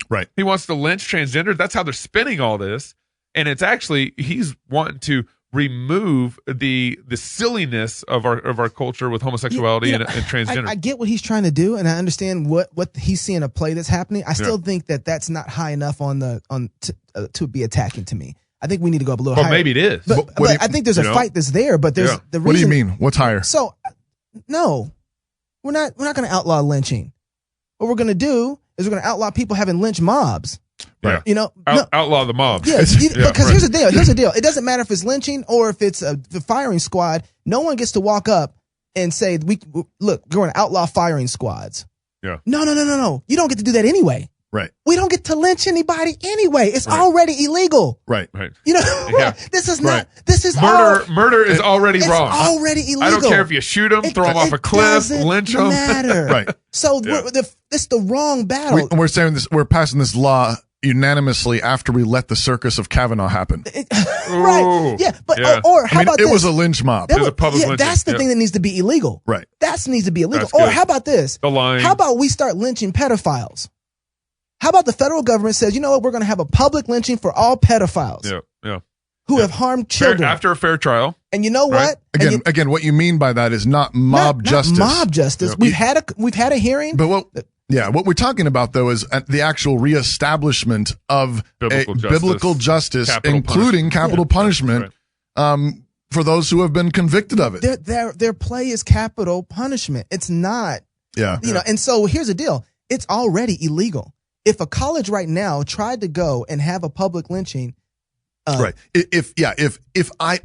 Right. He wants to lynch transgender. That's how they're spinning all this. And it's actually, he's wanting to remove the silliness of our culture with homosexuality and transgender. I get what he's trying to do, and I understand what he's seeing a play that's happening. I still think that's not high enough to be attacking to me. I think we need to go up a little higher. Well, maybe it is. But I think there's a fight that's there. But there's the reason. What do you mean? What's higher? So, no, we're not going to outlaw lynching. What we're going to do is we're going to outlaw people having lynch mobs. Yeah. Outlaw the mobs. Yeah, because here's the deal. Here's the deal. It doesn't matter if it's lynching or if it's the firing squad. No one gets to walk up and say, look, we're going to outlaw firing squads. Yeah. No. You don't get to do that anyway. Right. We don't get to lynch anybody anyway. It's already illegal. Right. You know, this is not, this is murder is already wrong. It's already illegal. I don't care if you shoot them, throw them off a cliff, lynch them. Matter. Right. So it's the wrong battle. We're saying this, we're passing this law unanimously after we let the circus of Kavanaugh happen. Right. Yeah. But, or how about it this? was a lynch mob. It was a public lynching. That's the thing that needs to be illegal. Right. That needs to be illegal. That's good. Or how about this? The line. How about we start lynching pedophiles? How about the federal government says, you know what, we're going to have a public lynching for all pedophiles who have harmed children. After a fair trial. And you know what? Again, what you mean by that is not mob justice. Not mob justice. We've had a hearing. But what we're talking about, though, is the actual reestablishment of biblical justice, including capital punishment for those who have been convicted of it. Their play is capital punishment. It's not. Yeah. And so here's the deal. It's already illegal. If a college right now tried to go and have a public lynching, right. If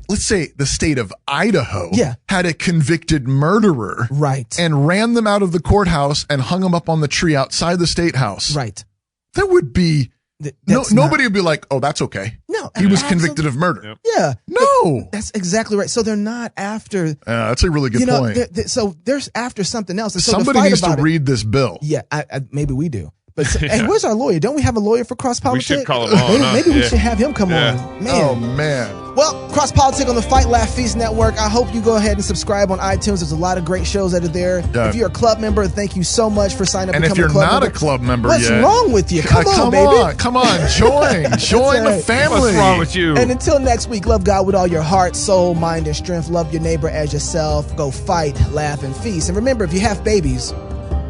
let's say the state of Idaho had a convicted murderer, right, and ran them out of the courthouse and hung them up on the tree outside the state house, right, there would be nobody would be like, oh, that's okay. No, he was convicted of murder. Yep. Yeah, no, that's exactly right. So they're not after. That's a really good point. So they're after something else. And so somebody needs to read this bill. Yeah, maybe we do. But hey, where's our lawyer? Don't we have a lawyer for CrossPolitic? We should call him on. Maybe we should have him come on. Man. Oh, man. Well, CrossPolitic on the Fight, Laugh, Feast Network. I hope you go ahead and subscribe on iTunes. There's a lot of great shows that are there. Yeah. If you're a club member, thank you so much for signing up. And if you're not a club member what's wrong with you? Come on, baby. Come on. Join the family. What's wrong with you? And until next week, love God with all your heart, soul, mind, and strength. Love your neighbor as yourself. Go fight, laugh, and feast. And remember, if you have babies,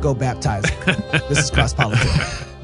go baptize them. This is CrossPolitic.